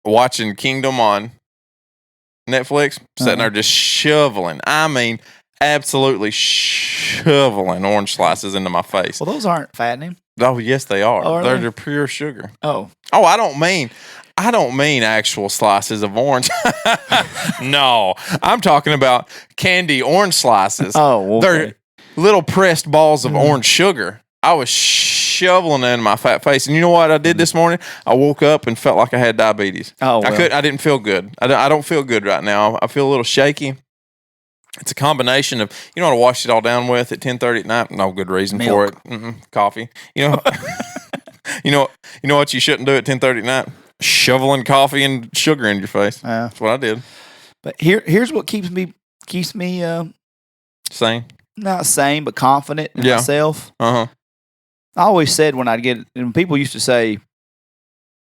watching Kingdom on Netflix, sitting there just shoveling. I mean, absolutely shoveling orange slices into my face. Well, those aren't fattening. Oh, yes, they are. Oh, They're pure sugar. Oh, I don't mean actual slices of orange. No, I'm talking about candy orange slices. Oh, okay. They're little pressed balls of orange sugar. I was shoveling it in my fat face. And you know what I did this morning? I woke up and felt like I had diabetes. Oh, well. I didn't feel good. I don't feel good right now. I feel a little shaky. It's a combination of, you know what I washed it all down with at 10:30 at night? No good reason for it. Coffee. You know, you know what you shouldn't do at 10:30 at night? Shoveling coffee and sugar in your face. That's what I did. But here's what keeps me sane. Not sane, but confident in myself. I always said when people used to say,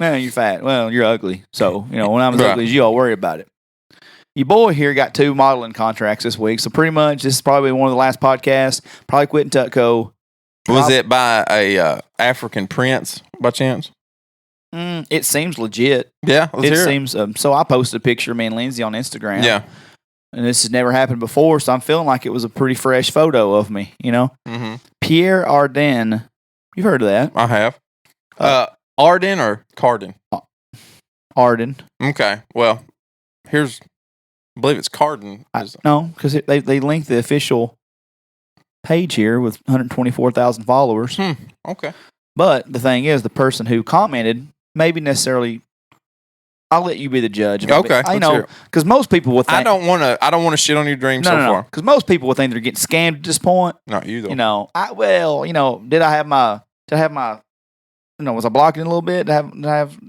"Man, you're fat. Well, you're ugly." So when I'm as ugly as you, I'll worry about it. Your boy here got 2 modeling contracts this week, so pretty much this is probably one of the last podcasts. Probably quitting Tutco. Was it by a African prince by chance? It seems legit. Yeah, let's hear it. Seems. So I posted a picture of me and Lindsay on Instagram. Yeah, and this has never happened before, so I'm feeling like it was a pretty fresh photo of me. Mm-hmm. Pierre Arden. You've heard of that? I have. Arden or Cardin? Arden. Okay. Well, I believe it's Cardin. No, because they linked the official page here with 124,000 followers. Okay. But the thing is, the person who commented maybe necessarily. I'll let you be the judge. Okay. I know because most people will think I don't want to shit on your dream so far. Because most people will think they're getting scammed at this point. Not you though. Did I have my? Was I blocking it a little bit? Did I have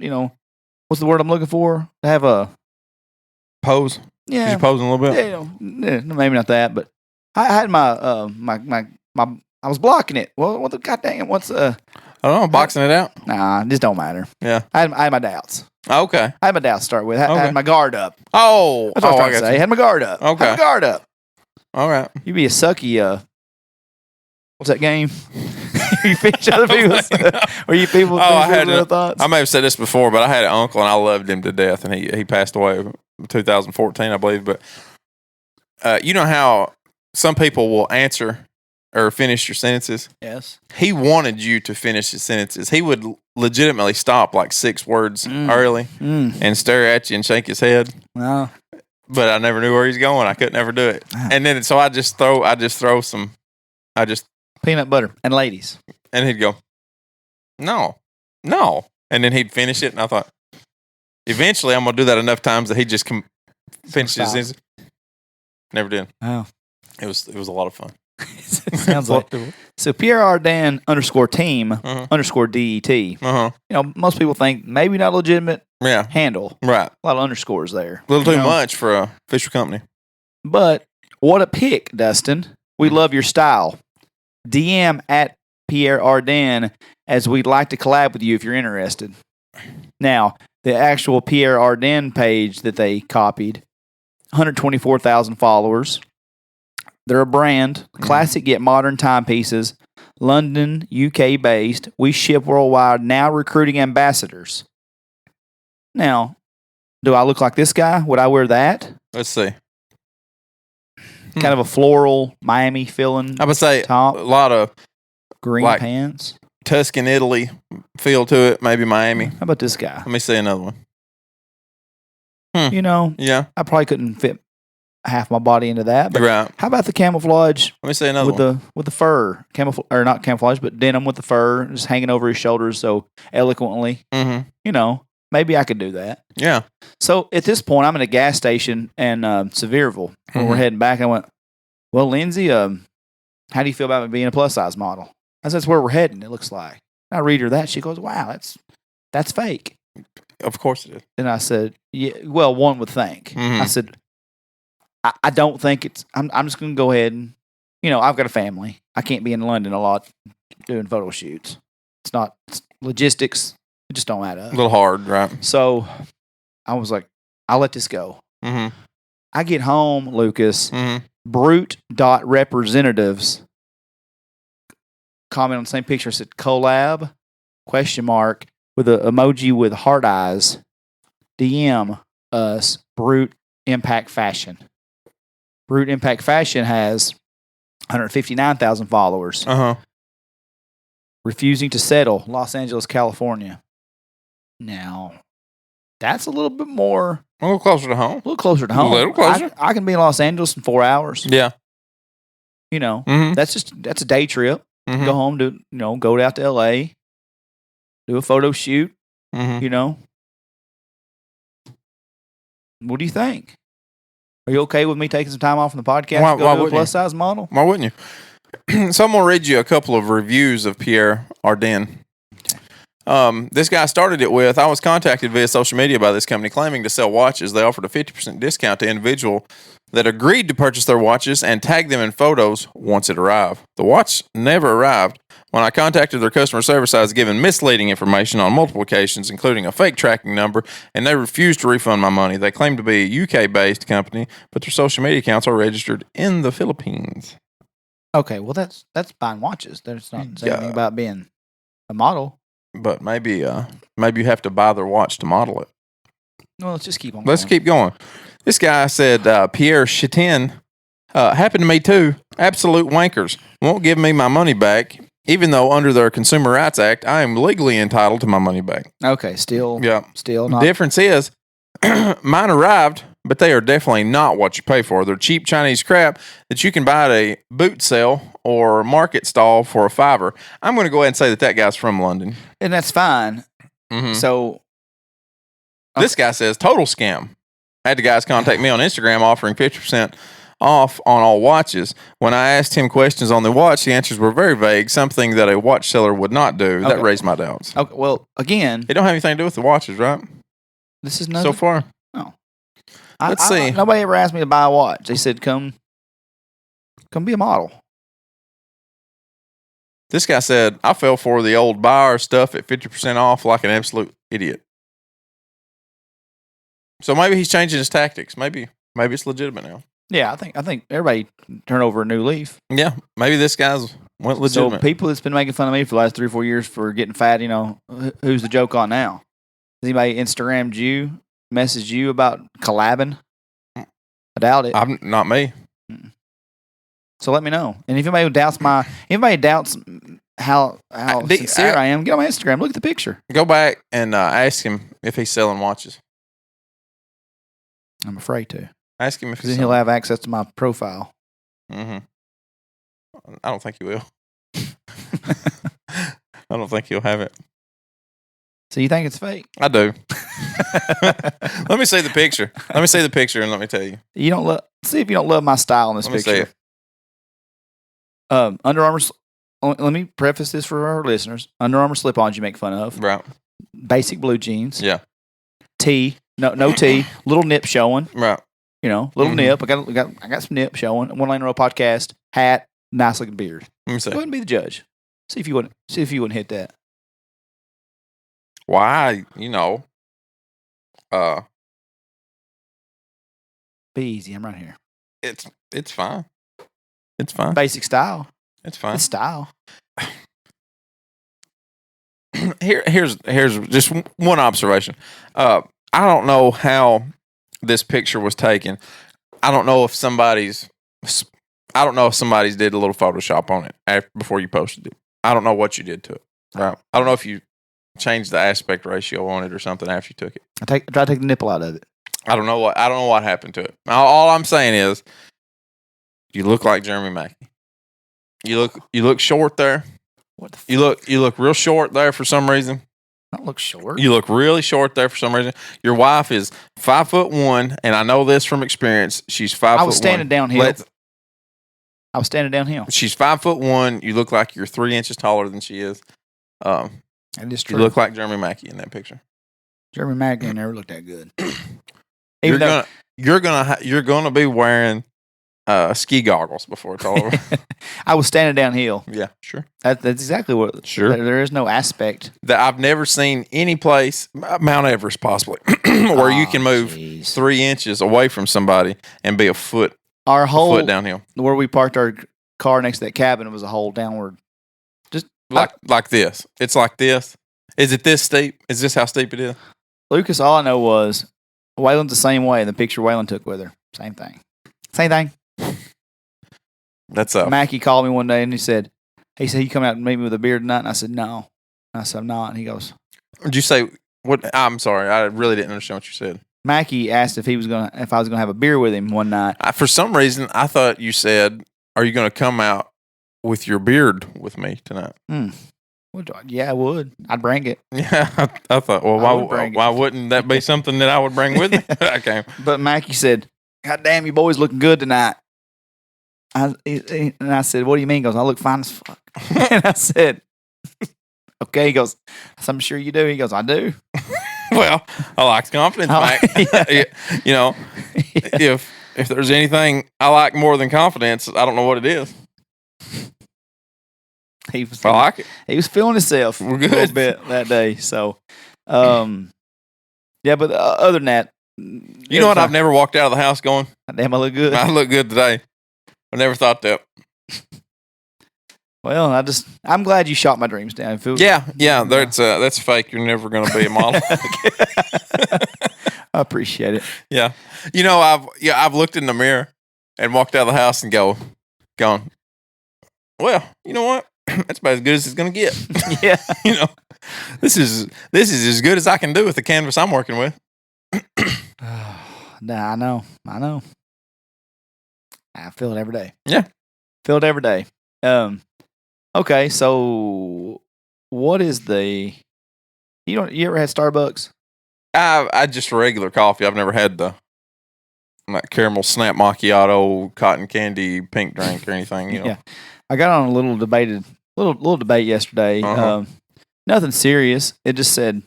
what's the word I'm looking for? To have a pose. Yeah, you posing a little bit. Yeah, maybe not that, but I had my I was blocking it. Well, what the goddamn? What's I don't know. Boxing it out. Nah, this don't matter. Yeah, I had my doubts. Okay. I had my doubts to start with. I had my guard up. Oh, that's what I was trying to say. I had my guard up. Okay. Had my guard up. All right. You be a sucky. What's that game? You finish other people's. Or you people finish other thoughts? I may have said this before, but I had an uncle and I loved him to death, and he passed away in 2014, I believe. But you know how some people will answer or finish your sentences? Yes. He wanted you to finish his sentences. He would legitimately stop like 6 words early and stare at you and shake his head. No. But I never knew where he's going. I could never do it. And then so I just throw some peanut butter and ladies. And he'd go, no. And then he'd finish it. And I thought, eventually I'm going to do that enough times that he just finish his sentence. Never did. Oh. It was a lot of fun. Sounds like so. Pierre Arden _team _DET. Most people think maybe not legitimate handle. Right. A lot of underscores there. A little too much for a official company. But what a pick, Dustin. We love your style. DM at Pierre Arden as we'd like to collab with you if you're interested. Now, the actual Pierre Arden page that they copied, 124,000 followers. They're a brand, classic yet modern timepieces, London, UK based. We ship worldwide, now recruiting ambassadors. Now, Do I look like this guy? Would I wear that? Let's see. Kind of a floral Miami feeling. I would say top, a lot of green pants. Tuscan, Italy feel to it. Maybe Miami. How about this guy? Let me see another one. Yeah. I probably couldn't fit half my body into that. But how about the camouflage? Let me see another one. With the fur, or not camouflage, but denim with the fur just hanging over his shoulders so eloquently. Mm-hmm. Maybe I could do that. Yeah. So at this point, I'm in a gas station in Sevierville when we're heading back. I went, well, Lindsay, how do you feel about me being a plus size model? I said, that's where we're heading. It looks like. I read her that. She goes, wow, that's fake. Of course it is. And I said, yeah. Well, one would think. Mm-hmm. I said, I don't think it's. I'm just going to go ahead and, I've got a family. I can't be in London a lot doing photo shoots. It's logistics. It just don't add up. A little hard, right? So I was like, I'll let this go. Mm-hmm. I get home, Lucas. Mm-hmm. Brute.representatives comment on the same picture. Said collab ? With an emoji with heart eyes. DM us Brute Impact Fashion. Brute Impact Fashion has 159,000 followers. Refusing to settle, Los Angeles, California. Now, that's a little bit more. A little closer to home. A little closer to home. A little closer. I can be in Los Angeles in 4 hours. Yeah. That's a day trip. Mm-hmm. Go home go out to LA, do a photo shoot. Mm-hmm. What do you think? Are you okay with me taking some time off from the podcast why to go to a wouldn't plus size model? Why wouldn't you? So I'm going to read you a couple of reviews of Pierre Arden. This guy started it with, I was contacted via social media by this company claiming to sell watches. They offered a 50% discount to individual that agreed to purchase their watches and tag them in photos once it arrived. The watch never arrived. When I contacted their customer service, I was given misleading information on multiple occasions, including a fake tracking number, and they refused to refund my money. They claim to be a UK-based company, but their social media accounts are registered in the Philippines. Okay, well, that's buying watches. There's not saying anything about being a model. But maybe you have to buy their watch to model it. Well, let's just keep on Let's keep going. This guy said, Pierre Chitin, happened to me too. Absolute wankers. Won't give me my money back, even though under their Consumer Rights Act, I am legally entitled to my money back. Okay, still not. The difference is, mine arrived, but they are definitely not what you pay for. They're cheap Chinese crap that you can buy at a boot sale or market stall for $5. I'm going to go ahead and say that guy's from London. And that's fine. Mm-hmm. So, this guy says, total scam. I had the guys contact me on Instagram offering 50% off on all watches. When I asked him questions on the watch, the answers were very vague, something that a watch seller would not do. Okay. That raised my doubts. Okay, well, again, it don't have anything to do with the watches, right? This is nothing. So far. No. Let's see. Nobody ever asked me to buy a watch. They said, come be a model. This guy said, I fell for the old buy our stuff at 50% off like an absolute idiot. So maybe he's changing his tactics. Maybe it's legitimate now. Yeah, I think everybody turn over a new leaf. Yeah, maybe this guy's went legitimate. So people that's been making fun of me for the last 3 or 4 years for getting fat, who's the joke on now? Has anybody Instagrammed you, messaged you about collabing? I doubt it. Not me. So let me know. And if anybody doubts how sincere I am, get on my Instagram. Look at the picture. Go back and ask him if he's selling watches. I'm afraid to. Ask him if then he'll have access to my profile. Mm-hmm. I don't think he will. I don't think he'll have it. So you think it's fake? I do. Let me see the picture. Let me see the picture and let me tell you. See if you don't love my style in this picture. Under Armour. Let me preface this for our listeners. Under Armour slip-ons you make fun of. Right. Basic blue jeans. Yeah. Tee. No tee. Little nip showing. Right. Little nip. I got some nip showing. One Lane Row podcast. Hat. Nice looking beard. Let me see. Go ahead and be the judge. See if you wouldn't hit that. Why? Be easy. I'm right here. It's fine. It's fine. Basic style. It's fine. It's style. Here's just one observation. I don't know how this picture was taken. I don't know if somebody's did a little Photoshop on it before you posted it. I don't know what you did to it. Right. I don't know if you changed the aspect ratio on it or something after you took it. I try to take the nipple out of it. I don't know what happened to it. All I'm saying is, you look like Jeremy Mackie. You look short there. What the fuck? You look real short there for some reason. I don't look short. You look really short there for some reason. Your wife is 5'1", and I know this from experience. She's 5'1". I was standing downhill. She's 5'1". You look like you're 3 inches taller than she is. That is true. You look like Jeremy Mackie in that picture. Jeremy Mackie never looked that good. You're gonna be wearing ski goggles before it's all over. I was standing downhill. Yeah, sure. That's exactly what. Sure. There is no aspect that I've never seen any place, Mount Everest possibly, where you can move 3 inches away from somebody and be a foot downhill. Where we parked our car next to that cabin was a whole downward. Just like this. It's like this. Is it this steep? Is this how steep it is? Lucas, all I know was Waylon's the same way. The picture Waylon took with her, same thing. That's up. Mackie called me one day and he said, you come out and meet me with a beard tonight? And I said, no. I said, I'm not. And he goes, did you say what? I'm sorry. I really didn't understand what you said. Mackie asked if I was going to have a beer with him one night. For some reason, I thought you said, are you going to come out with your beard with me tonight? Yeah, I would. I'd bring it. Yeah, I thought, well, why wouldn't that be something that I would bring with me? Okay. But Mackie said, God damn, you boys looking good tonight. And I said, what do you mean? He goes, I look fine as fuck. And I said, okay. He goes, I'm sure you do. He goes, I do. Well, I like confidence, Mac. You know, if there's anything I like more than confidence, I don't know what it is. I like it. He was feeling himself a little bit that day. So, yeah, but other than that, you know what? I've never walked out of the house going, damn, I look good. I look good today. I never thought that. Well, I'm glad you shot my dreams down. Yeah, that's fake. You're never going to be a model. I appreciate it. Yeah, you know, I've looked in the mirror and walked out of the house and gone. Well, you know what? That's about as good as it's going to get. Yeah, you know, this is as good as I can do with the canvas I'm working with. Nah, I know. I feel it every day. Yeah, feel it every day. Okay, so what is you ever had Starbucks? I just regular coffee. I've never had the caramel snap macchiato, cotton candy, pink drink or anything. You know. Yeah, I got on a little debate yesterday. Uh-huh. Nothing serious. It just said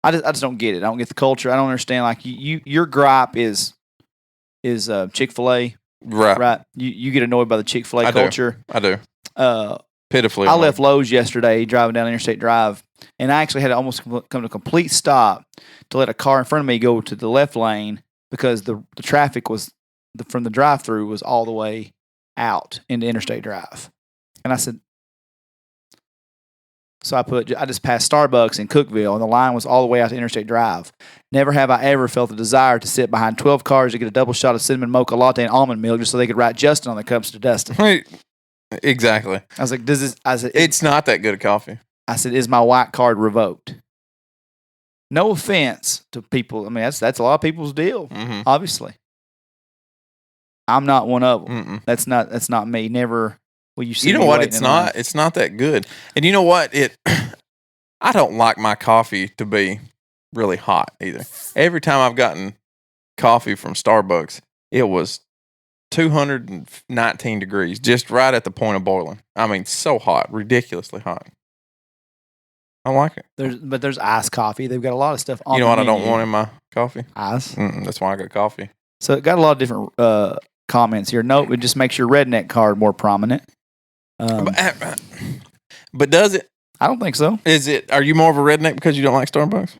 I just don't get it. I don't get the culture. I don't understand. Like your gripe is Chick-fil-A. Right. You get annoyed by the Chick-fil-A culture. I do. Pitifully. I left Lowe's yesterday driving down Interstate Drive, and I actually had to almost come to a complete stop to let a car in front of me go to the left lane because the traffic from the drive-through was all the way out into Interstate Drive. And I said, so I just passed Starbucks in Cookeville, and the line was all the way out to Interstate Drive. Never have I ever felt the desire to sit behind 12 cars to get a double shot of cinnamon mocha latte and almond milk just so they could write Justin on their cups to Dustin. Exactly. I was like, it's not that good of coffee. I said, is my white card revoked? No offense to people. I mean, that's a lot of people's deal, obviously. I'm not one of them. That's not me. Never. Will you see? You know what? It's not that good. And you know what? I don't like my coffee to be really hot either. Every time I've gotten coffee from Starbucks, it was 219 degrees, just right at the point of boiling. I mean, so hot, ridiculously hot. I like it. There's iced coffee. They've got a lot of stuff on. You know what I don't want in my coffee? Ice. That's why I got coffee. So it got a lot of different comments here. Note, it just makes your redneck card more prominent. But does it? I don't think so. Are you more of a redneck because you don't like Starbucks?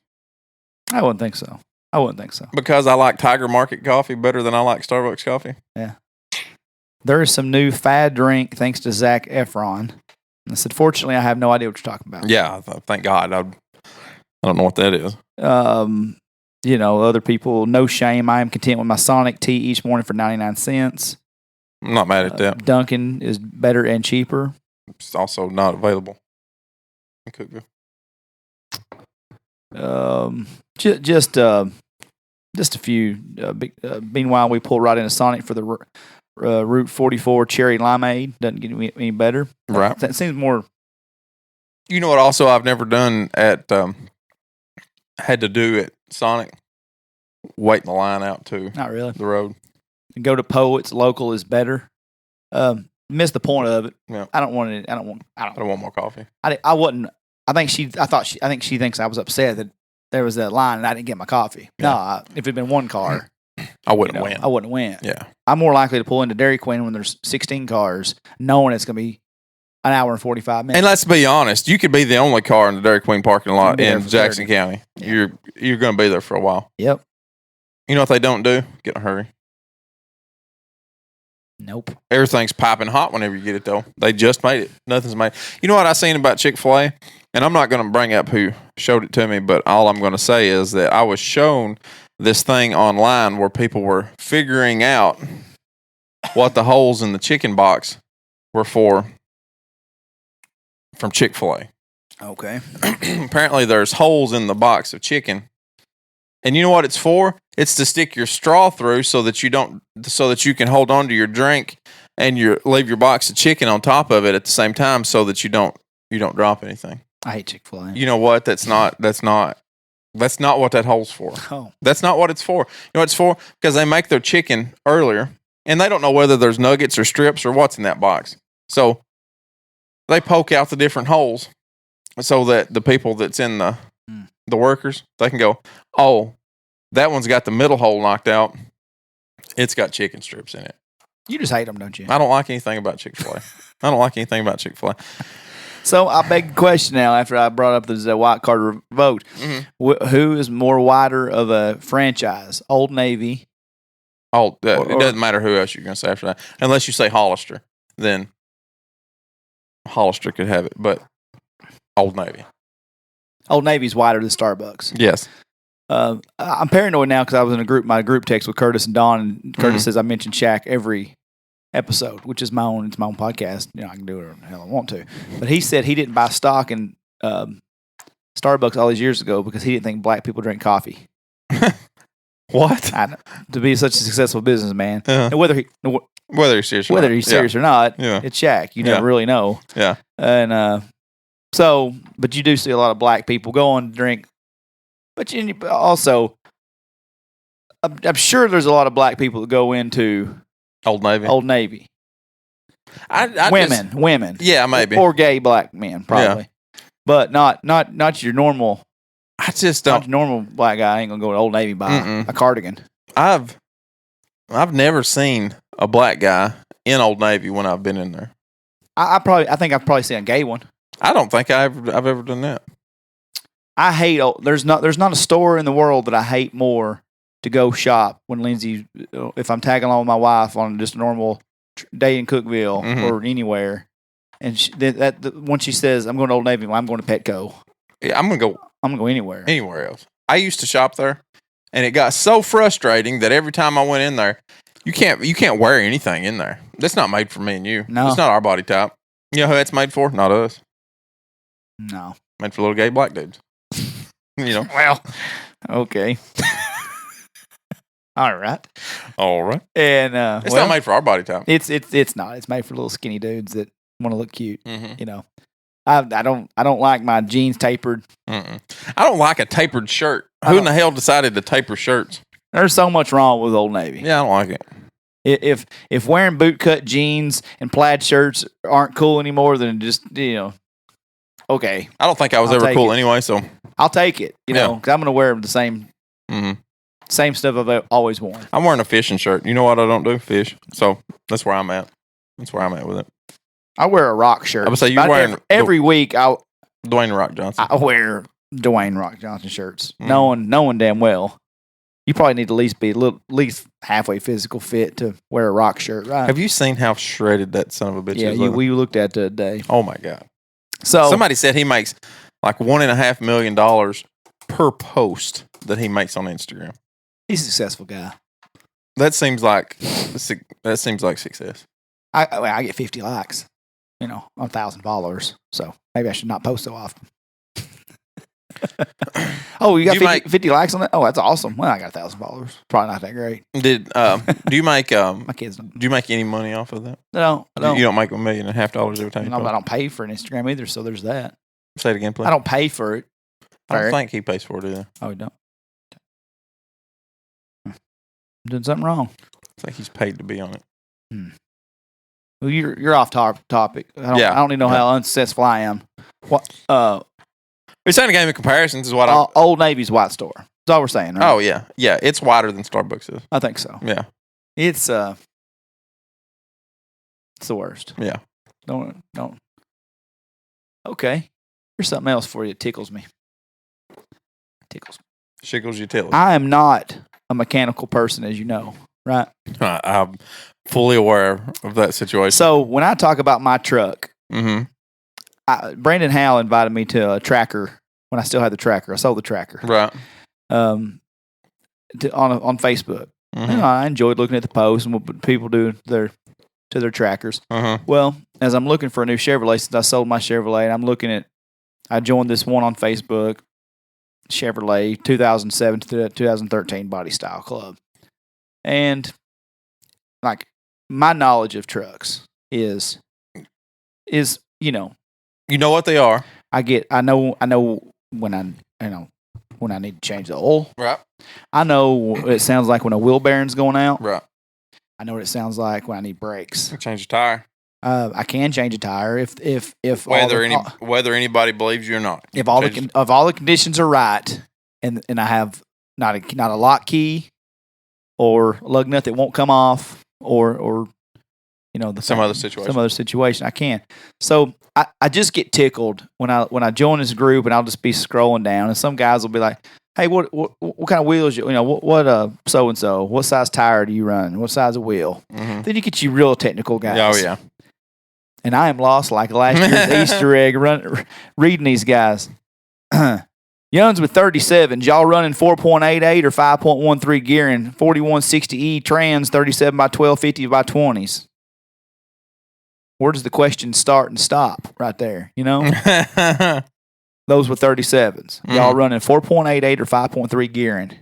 I wouldn't think so. Because I like Tiger Market coffee better than I like Starbucks coffee? Yeah. There is some new fad drink thanks to Zac Efron. I said, fortunately, I have no idea what you're talking about. Yeah, thank God. I don't know what that is. other people, no shame. I am content with my Sonic tea each morning for 99 cents. I'm not mad at that. Dunkin' is better and cheaper. It's also not available in Cookville. Just a few. Meanwhile, we pull right into Sonic for the Route 44 Cherry Limeade. Doesn't get any better. Right. That seems more. You know what? Also, I've never done had to do at Sonic. Waiting the line out to Not really. the road. Go to Poets. Local is better. Missed the point of it. Yeah. I don't want more coffee. I wasn't. I think she thinks I was upset that there was that line and I didn't get my coffee. Yeah. No, if it'd been one car, I wouldn't win. I wouldn't win. Yeah. I'm more likely to pull into Dairy Queen when there's 16 cars, knowing it's going to be an hour and 45 minutes. And let's be honest, you could be the only car in the Dairy Queen parking lot in Jackson County. Yeah. You're going to be there for a while. Yep. You know what they don't do? Get in a hurry. Nope. Everything's piping hot whenever you get it, though. They just made it. Nothing's made. You know what I seen about Chick-fil-A? And I'm not going to bring up who showed it to me, but all I'm going to say is that I was shown this thing online where people were figuring out what the holes in the chicken box were for from Chick-fil-A. Okay. Apparently, there's holes in the box of chicken. And you know what it's for? It's to stick your straw through so that you can hold on to your drink and leave your box of chicken on top of it at the same time so that you don't drop anything. I hate Chick-fil-A. You know what? That's not what that hole's for. Oh. That's not what it's for. You know what it's for? Because they make their chicken earlier and they don't know whether there's nuggets or strips or what's in that box. So they poke out the different holes so that the people that's in the workers, they can go, oh, that one's got the middle hole knocked out. It's got chicken strips in it. You just hate them, don't you? I don't like anything about Chick-fil-A. I don't like anything about Chick-fil-A. So I beg the question now after I brought up the white card vote. Mm-hmm. Who is more wider of a franchise? Old Navy. It doesn't matter who else you're going to say after that. Unless you say Hollister. Then Hollister could have it. But Old Navy. Old Navy's wider than Starbucks. Yes. I'm paranoid now because I was in my group text with Curtis and Don, and Curtis says I mention Shaq every episode, which is it's my own podcast. I can do whatever the hell I want to. But he said he didn't buy stock in Starbucks all these years ago because he didn't think black people drink coffee. What? To be such a successful businessman, and whether he's serious or not, it's Shaq. You never really know. Yeah. And but you do see a lot of black people going to drink. But also, I'm sure there's a lot of black people that go into Old Navy. Women. Yeah, maybe. Or gay black men, probably. Yeah. But not your normal. I just don't. Not your normal black guy ain't gonna go to Old Navy buy a cardigan. I've never seen a black guy in Old Navy when I've been in there. I think I've probably seen a gay one. I don't think I've ever done that. I hate. There's not a store in the world that I hate more to go shop when Lindsay. If I'm tagging along with my wife on just a normal day in Cookville or anywhere, and when she says I'm going to Old Navy, I'm going to Petco. Yeah, I'm gonna go anywhere. Anywhere else. I used to shop there, and it got so frustrating that every time I went in there, you can't wear anything in there. That's not made for me and you. No, it's not our body type. You know who that's made for? Not us. No, made for little gay black dudes. Well, okay. All right. And it's not made for our body type. It's not. It's made for little skinny dudes that want to look cute. Mm-hmm. I don't like my jeans tapered. I don't like a tapered shirt. Who in the hell decided to taper shirts? There's so much wrong with Old Navy. Yeah, I don't like it. If wearing bootcut jeans and plaid shirts aren't cool anymore, then just okay. I don't think I was ever cool anyway, so I'll take it. Because I'm going to wear the same stuff I've always worn. I'm wearing a fishing shirt. You know what I don't do? Fish. So that's where I'm at. That's where I'm at with it. I wear a rock shirt. I would say you're wearing every week. Dwayne Rock Johnson. I wear Dwayne Rock Johnson shirts, knowing damn well you probably need to at least halfway physical fit to wear a rock shirt, right? Have you seen how shredded that son of a bitch is? Yeah, we looked at it today. Oh my god! So somebody said he makes like $1.5 million per per post that he makes on Instagram? He's a successful guy. That seems like success. I get 50 likes, on 1,000 followers. So maybe I should not post so often. Oh, you got 50 likes on that? Oh, that's awesome. Well, I got 1,000 followers. Probably not that great. Do you make my kids don't. Do you make any money off of that? No, I don't. You don't make $1.5 million every time. No, I don't pay for an Instagram either. So there's that. Say it again, please. I don't pay for it. I don't think he pays for it either. Oh, he don't. I'm doing something wrong. I think he's paid to be on it. Well, you're off topic. I don't even know how unsuccessful I am. What? It's not a game of comparisons, is what Old Navy's white store. That's all we're saying, right? Oh yeah, it's wider than Starbucks is. I think so. Yeah, it's the worst. Yeah. Don't. Okay, here's something else for you. It tickles me. Shiggles utility. I am not a mechanical person, as you know, right? I'm fully aware of that situation. So when I talk about my truck, Brandon Howell invited me to a tracker when I still had the tracker. I sold the tracker, right? On Facebook. I enjoyed looking at the posts and what people do to their trackers. Well, as I'm looking for a new Chevrolet, since I sold my Chevrolet, and I joined this one on Facebook, Chevrolet 2007 to 2013 Body Style Club, and like my knowledge of trucks is you know what they are. I know when I need to change the oil. Right. I know what it sounds like when a wheel bearing's going out. Right. I know what it sounds like when I need brakes. Change a tire. I can change a tire if whether anybody believes you or not. If all the conditions are right, and I have not a lock key or a lug nut that won't come off or some other situation, I can. So I just get tickled when I join this group, and I'll just be scrolling down, and some guys will be like, "Hey, what kind of wheels what so and so? What size tire do you run? What size of wheel?" Then you get you real technical guys. Oh yeah. And I am lost like last year's Easter egg reading these guys. Young's with 37s. Y'all running 4.88 or 5.13 gearing, 4160E trans, 37 by 1250 by 20s. Where does the question start and stop? Right there, Those were 37s. Y'all running 4.88 or 5.3 gearing. Do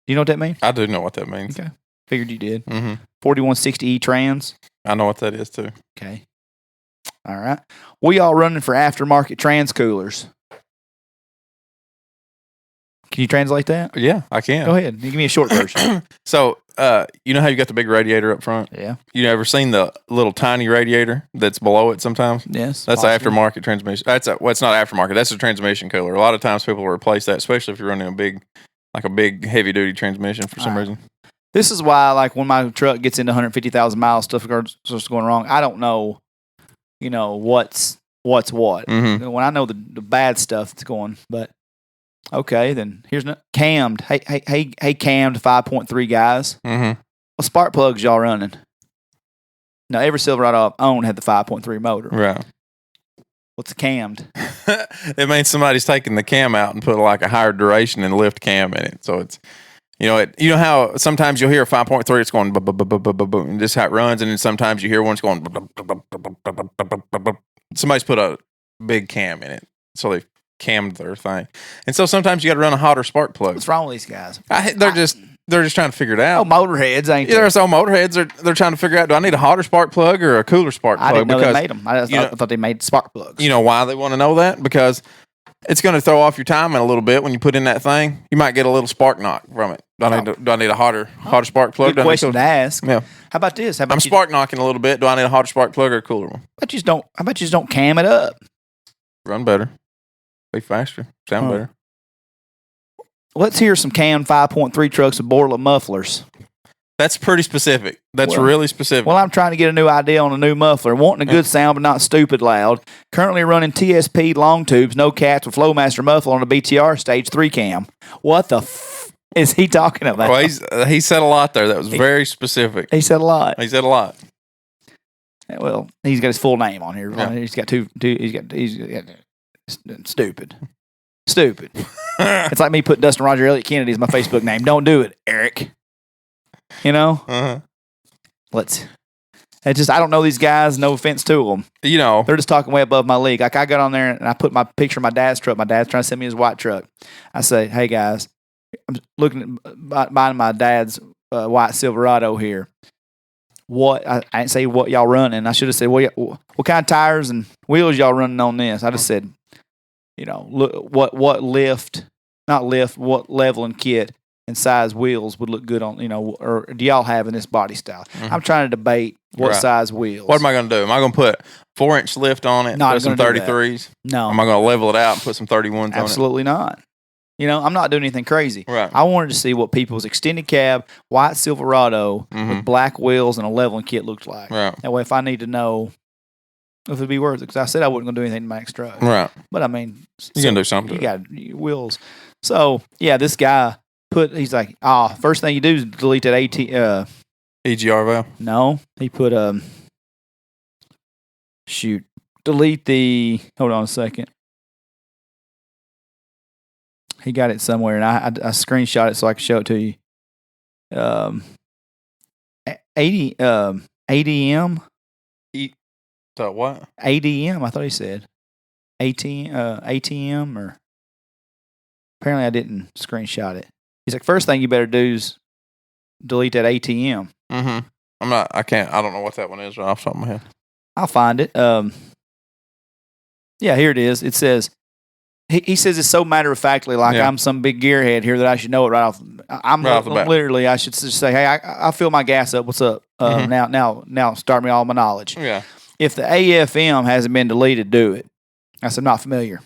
you know what that means? I do know what that means. Okay. Figured you did. 4160E trans. I know what that is too. Okay. All right. We all running for aftermarket trans coolers. Can you translate that? Yeah, I can. Go ahead. You give me a short version. So, you know how you got the big radiator up front? Yeah. You ever seen the little tiny radiator that's below it sometimes? Yes. That's an aftermarket transmission. It's not aftermarket. That's a transmission cooler. A lot of times people will replace that, especially if you're running a big heavy duty transmission for some reason. This is why, like, when my truck gets into 150,000 miles, stuff starts going wrong. I don't know, what's what. When I know the bad stuff that's going, but. Okay, then here's cammed. Hey, cammed 5.3 guys. What spark plugs y'all running? Now, every Silverado I've owned had the 5.3 motor. Right. What's a cammed? It means somebody's taking the cam out and put like a higher duration and lift cam in it. So it's, how sometimes you'll hear a 5.3, it's going boom, and just how it runs, and then sometimes you hear one, it's going. Somebody's put a big cam in it, so they cammed their thing, and so sometimes you got to run a hotter spark plug. What's wrong with these guys? They're just trying to figure it out. Oh, motorheads, ain't they? Yeah, they're motorheads. They're trying to figure out: do I need a hotter spark plug or a cooler spark plug? I didn't know they made them. I thought they made spark plugs. You know why they want to know that? Because it's going to throw off your timing a little bit when you put in that thing. You might get a little spark knock from it. Do I need a hotter spark plug? Good question to ask. Yeah. How about this? I'm spark knocking a little bit. Do I need a hotter spark plug or a cooler one? I bet you just don't cam it up. Run better. Be faster. Sound better. Let's hear some canned 5.3 trucks with Borla mufflers. That's pretty specific. That's really specific. Well, I'm trying to get a new idea on a new muffler. Wanting a good sound, but not stupid loud. Currently running TSP long tubes, no cats with Flowmaster muffler on a BTR stage 3 cam. What the is he talking about? Well, he said a lot there. That was very specific. He said a lot. Well, he's got his full name on here. Yeah. He's got two. He's got stupid. It's like me putting Dustin Roger Elliott Kennedy as my Facebook name. Don't do it, Eric. You know? Uh-huh. I don't know these guys. No offense to them. You know. They're just talking way above my league. Like I got on there and I put my picture of my dad's truck. My dad's trying to send me his white truck. I say, hey guys, I'm looking at buying my dad's white Silverado here. I didn't say what y'all running. I should have said, what kind of tires and wheels y'all running on this? I just said, look, what level and kit and size wheels would look good on, or do y'all have in this body style? Mm-hmm. I'm trying to debate what size wheels. What am I going to do? Am I going to put 4-inch lift on it? Put some 33s? No. Am I going to level it out and put some 31s on it? Absolutely not. I'm not doing anything crazy. Right. I wanted to see what people's extended cab, white Silverado with black wheels and a leveling kit looked like. Right. That way, if I need to know if it'd be worth it, because I said I wasn't going to do anything to Max truck. Right. But I mean, you're going to do something. You got wheels. So, yeah, this guy he's like, first thing you do is delete that EGR valve? No. He put, delete the, hold on a second. He got it somewhere, and I screenshot it so I can show it to you. ADM. So what? ADM. I thought he said ATM or. Apparently, I didn't screenshot it. He's like, first thing you better do is delete that ATM. Mm-hmm. I don't know what that one is right off the top of my head. I'll find it. Yeah, here it is. It says. He says it's so matter-of-factly like I'm some big gearhead here that I should know it right off. I'm right off the bat. Literally, I should just say, hey, I fill my gas up. What's up? Now start me all my knowledge. Yeah. If the AFM hasn't been deleted, do it. I said, I'm not familiar.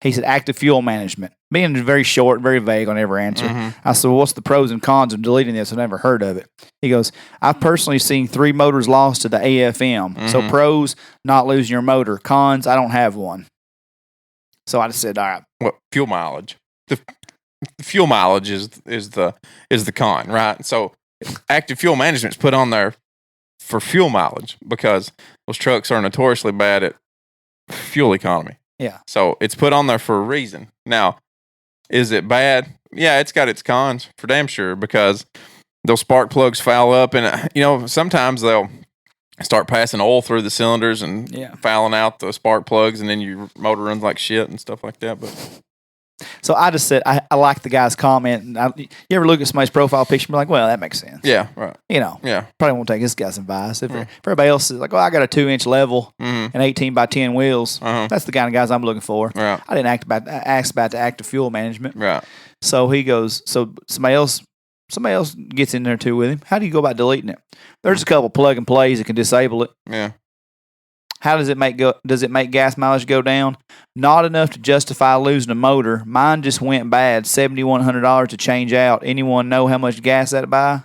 He said, active fuel management. Being very short, very vague on every answer. Mm-hmm. I said, well, what's the pros and cons of deleting this? I've never heard of it. He goes, I've personally seen 3 motors lost to the AFM. Mm-hmm. So pros, not losing your motor. Cons, I don't have one. So I just said, all right. Well, fuel mileage. The fuel mileage is the con, right? So active fuel management is put on there for fuel mileage because those trucks are notoriously bad at fuel economy. Yeah. So it's put on there for a reason. Now, is it bad? Yeah, it's got its cons for damn sure because those spark plugs foul up and sometimes they'll start passing oil through the cylinders and fouling out the spark plugs, and then your motor runs like shit and stuff like that. But so I just said I like the guy's comment. And you ever look at somebody's profile picture and be like, well, that makes sense. Yeah, right. Probably won't take this guy's advice. If everybody else is like, well, I got a 2-inch level and 18x10 wheels, that's the kind of guys I'm looking for. Right. I didn't ask about the active fuel management. Right. So he goes, so somebody else gets in there too with him. How do you go about deleting it? There's a couple plug and plays that can disable it. Yeah. How does it make gas mileage go down? Not enough to justify losing a motor. Mine just went bad. $7,100 to change out. Anyone know how much gas that'd buy?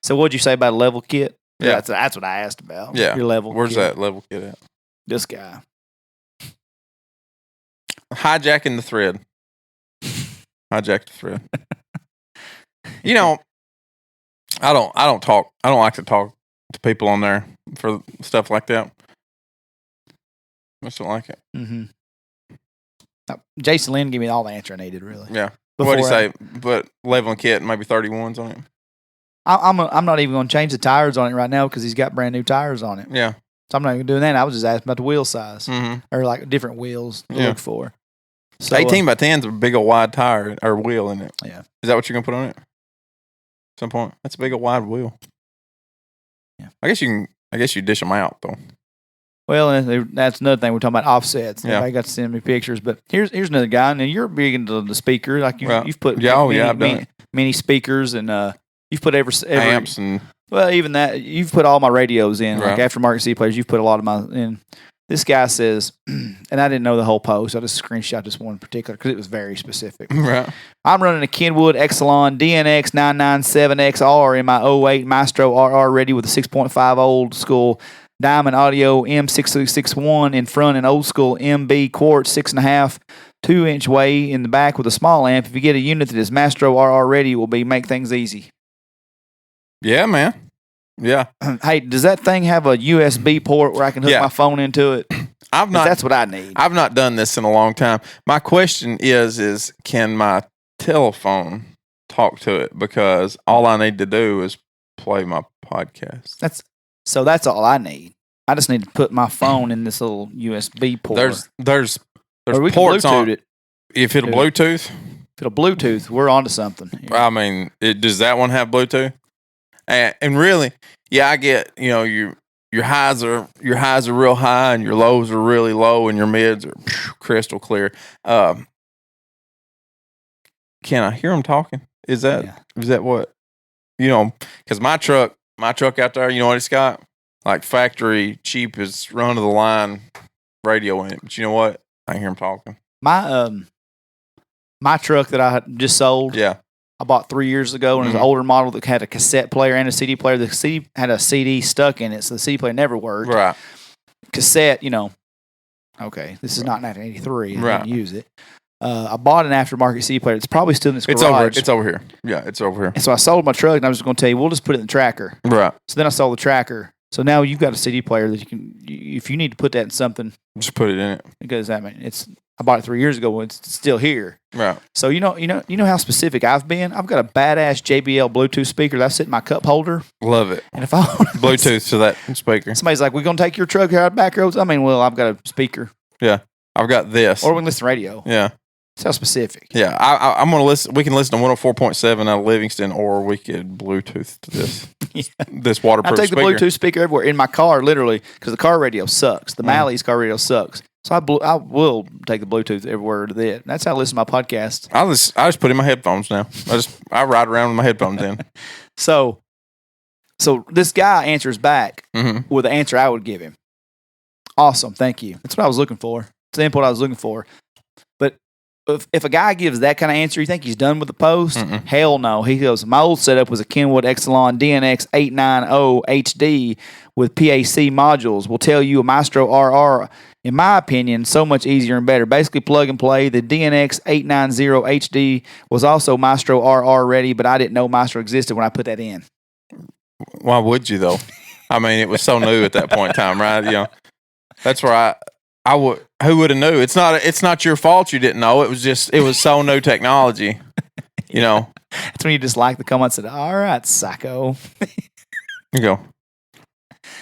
So what'd you say about a level kit? Yeah, that's what I asked about. Yeah, your level. Where's kit. That level kit at? This guy hijacking the thread. Hijack the thread. I don't like to talk to people on there for stuff like that. I just don't like it. Mm-hmm. Jason Lynn gave me all the answer I needed, really. Yeah. What do you say? But leveling kit, maybe 31s on it. I'm not even going to change the tires on it right now because he's got brand new tires on it. Yeah. So I'm not even doing that. I was just asking about the wheel size or like different wheels to look for. So 18x10 is a big old wide tire or wheel in it. Yeah. Is that what you're gonna put on it? At some point, that's a big old wide wheel. Yeah. I guess you dish them out though. Well, that's another thing we're talking about offsets. Yeah. I got to send me pictures, but here's another guy. And you're big into the speaker, like you've put mini speakers and you've put every amps and even that you've put all my radios in like aftermarket C players. You've put a lot of my in. This guy says, and I didn't know the whole post. I just screenshot this one in particular because it was very specific. Right. I'm running a Kenwood Exelon DNX 997XR in my 08 Maestro RR ready with a 6.5 old school Diamond Audio M661 in front and old school MB Quartz 6.5 2-inch way in the back with a small amp. If you get a unit that is Maestro RR ready, it will make things easy. Yeah, man. Yeah. Hey, does that thing have a USB port where I can hook my phone into it? That's what I need. I've not done this in a long time. My question is can my telephone talk to it? Because all I need to do is play my podcast. That's all I need. I just need to put my phone in this little USB port. There's or we ports can Bluetooth on it. If it'll Bluetooth. If it'll Bluetooth, we're onto something. I mean, does that one have Bluetooth? And really, yeah, I get, your highs are real high and your lows are really low and your mids are crystal clear. Can I hear them talking? Is that what? Because my truck out there, you know what it's got? Like factory cheapest run of the line radio in it. But you know what? I hear them talking. My truck that I just sold. Yeah. I bought 3 years ago, and it was an older model that had a cassette player and a CD player. The CD had a CD stuck in it, so the CD player never worked. Right. Cassette, okay, this is not 1983. I didn't use it. I bought an aftermarket CD player. It's probably still in this garage. It's over here. Yeah, it's over here. And so I sold my truck, and I was just going to tell you, we'll just put it in the tracker. Right. So then I sold the tracker. So now you've got a CD player that you can, if you need to put that in something, just put it in it. Because I bought it 3 years ago. It's still here. Right. So you know how specific I've been. I've got a badass JBL Bluetooth speaker that's sitting in my cup holder. Love it. And if I want Bluetooth to that speaker, somebody's like, "We're gonna take your truck out back roads." I mean, well, I've got a speaker. Yeah, I've got this. Or we can listen to radio. Yeah. That's how specific. Yeah, I'm gonna listen. We can listen to 104.7 out of Livingston, or we could Bluetooth to this. This waterproof. I take the Bluetooth speaker everywhere in my car, literally, because the car radio sucks. The Malley's car radio sucks. So I will take the Bluetooth everywhere to that. That's how I listen to my podcast. I just put in my headphones now. I ride around with my headphones in. So this guy answers back with the answer I would give him. Awesome, thank you. That's what I was looking for. It's the input I was looking for. But if a guy gives that kind of answer, you think he's done with the post? Hell no. He goes, my old setup was a Kenwood Exelon DNX 890 HD with PAC modules. Will tell you a Maestro RR, in my opinion, so much easier and better. Basically plug and play. The DNX 890 HD was also Maestro RR ready, but I didn't know Maestro existed when I put that in. Why would you though? I mean, it was so new at that point in time, right? That's where I would. Who would have knew? It's not your fault you didn't know. It was so new technology. That's when you just like the comments and said, "All right, psycho." You go.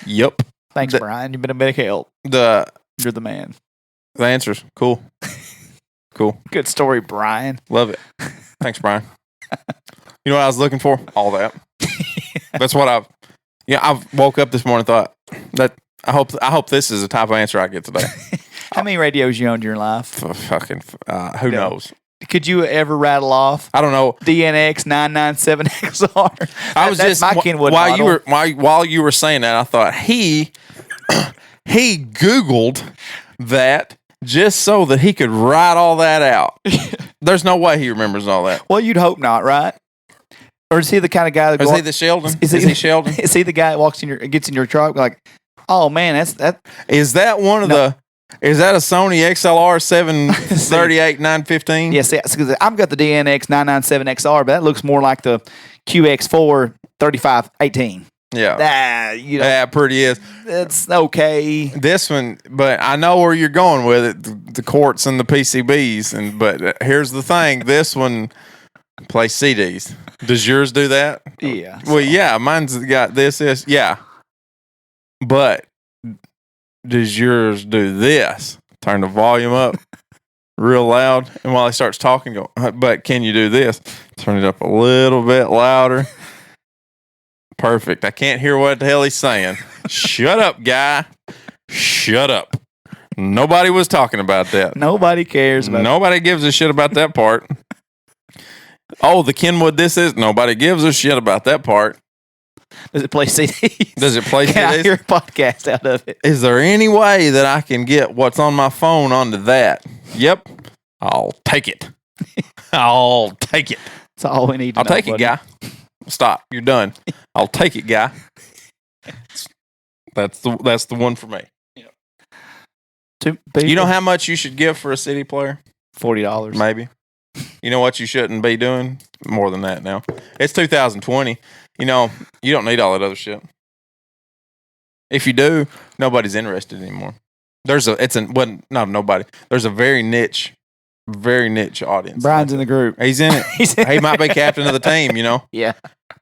Yep. Thanks, Brian. You've been a big help. You're the man. The answers cool. Cool. Good story, Brian. Love it. Thanks, Brian. You know what I was looking for? All that. That's what I've woke up this morning and thought that I hope this is the type of answer I get today. How many radios you owned in your life? Who knows? Could you ever rattle off? I don't know. DNX 997XR. That's my Kenwood model. While you were saying that, I thought he Googled that just so that he could write all that out. There's no way he remembers all that. Well, you'd hope not, right? Or is he the kind of guy that is he the Sheldon? Is he Sheldon? Is he the guy that gets in your truck like, oh man, that is that one of the. Is that a Sony XLR 738 915? Yes, because I've got the DNX 997XR, but that looks more like the QX4 3518. Yeah. Yeah, pretty is. It's okay. This one, but I know where you're going with it, the quartz and the PCBs. But here's the thing, this one plays CDs. Does yours do that? Yeah. Well, yeah, mine's got this. Yeah. But does yours do this? Turn the volume up real loud, and while he starts talking, go, but can you do this? Turn it up a little bit louder. Perfect. I can't hear what the hell he's saying. Shut up, guy. Shut up. Nobody was talking about that. Nobody cares about Nobody gives a shit about that part. Oh, the Kenwood this is? Nobody gives a shit about that part. Does it play CDs? Does it play CDs? Can I hear a podcast out of it? Is there any way that I can get what's on my phone onto that? Yep. I'll take it. I'll take it. That's all we need to know. I'll take it, guy. Stop. You're done. I'll take it, guy. That's the one for me. Yep. You know how much you should give for a CD player? $40. Maybe. You know what you shouldn't be doing? More than that now. It's 2020. You don't need all that other shit. If you do, nobody's interested anymore. There's nobody. There's a very niche audience. Brian's in the group. He's in it. He might be captain of the team, you know? Yeah.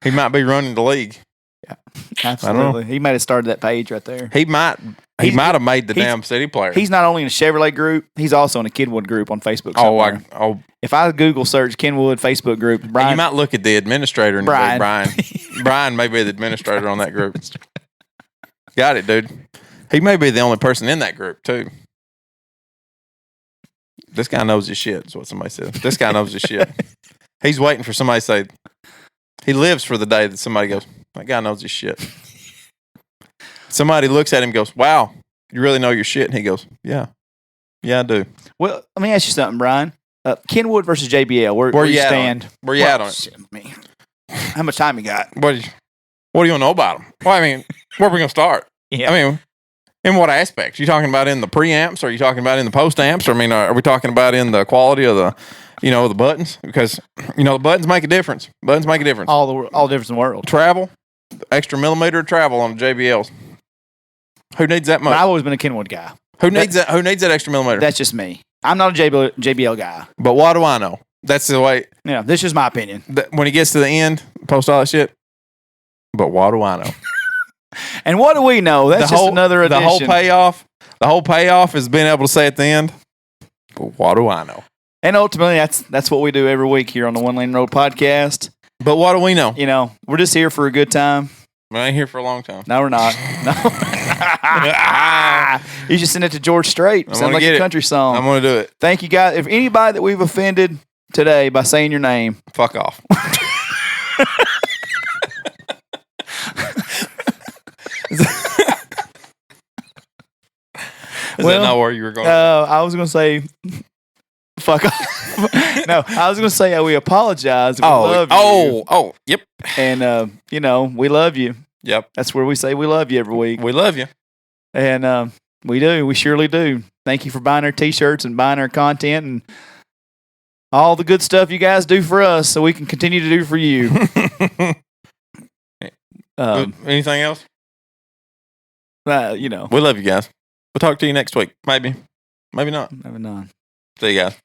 He might be running the league. Yeah. Absolutely. He might have started that page right there. He might have made the damn city player. He's not only in a Chevrolet group, he's also in a Kenwood group on Facebook. If I Google search Kenwood Facebook group, Brian. You might look at the administrator and Brian. Brian may be the administrator on that group. Got it, dude. He may be the only person in that group, too. This guy knows his shit, is what somebody said. This guy knows his shit. He's waiting for somebody to say, he lives for the day that somebody goes, that guy knows his shit. Somebody looks at him and goes, wow, you really know your shit? And he goes, yeah. Yeah, I do. Well, let me ask you something, Brian. Kenwood versus JBL, where you stand? Where you at on it? Man. How much time you got? What do you want to know about them? Well, I mean, where are we going to start? Yeah. I mean, in what aspects? You talking about in the preamps? Or are you talking about in the post-amps? Or, I mean, are we talking about in the quality of the, the buttons? Because, the buttons make a difference. Buttons make a difference. All the difference in the world. Travel, extra millimeter of travel on the JBLs. Who needs that much? But I've always been a Kenwood guy. Who needs that? Who needs that extra millimeter? That's just me. I'm not a JBL guy. But what do I know? That's the way. Yeah, this is my opinion. When he gets to the end, post all that shit. But what do I know? And what do we know? That's just another addition. The whole payoff is being able to say at the end, but what do I know? And ultimately, that's what we do every week here on the One Lane Road podcast. But what do we know? We're just here for a good time. We ain't here for a long time. No, we're not. No. You just send it to George Strait. Sounds like a country song. I'm going to do it. Thank you, guys. If anybody that we've offended today by saying your name, fuck off. Is that not where you were going? I was going to say, fuck off. No, I was going to say we apologize. We love you. Yep. And, we love you. Yep. That's where we say we love you every week. We love you. And we do. We surely do. Thank you for buying our T-shirts and buying our content and all the good stuff you guys do for us so we can continue to do for you. Anything else? We love you guys. We'll talk to you next week. Maybe. Maybe not. Maybe not. See you guys.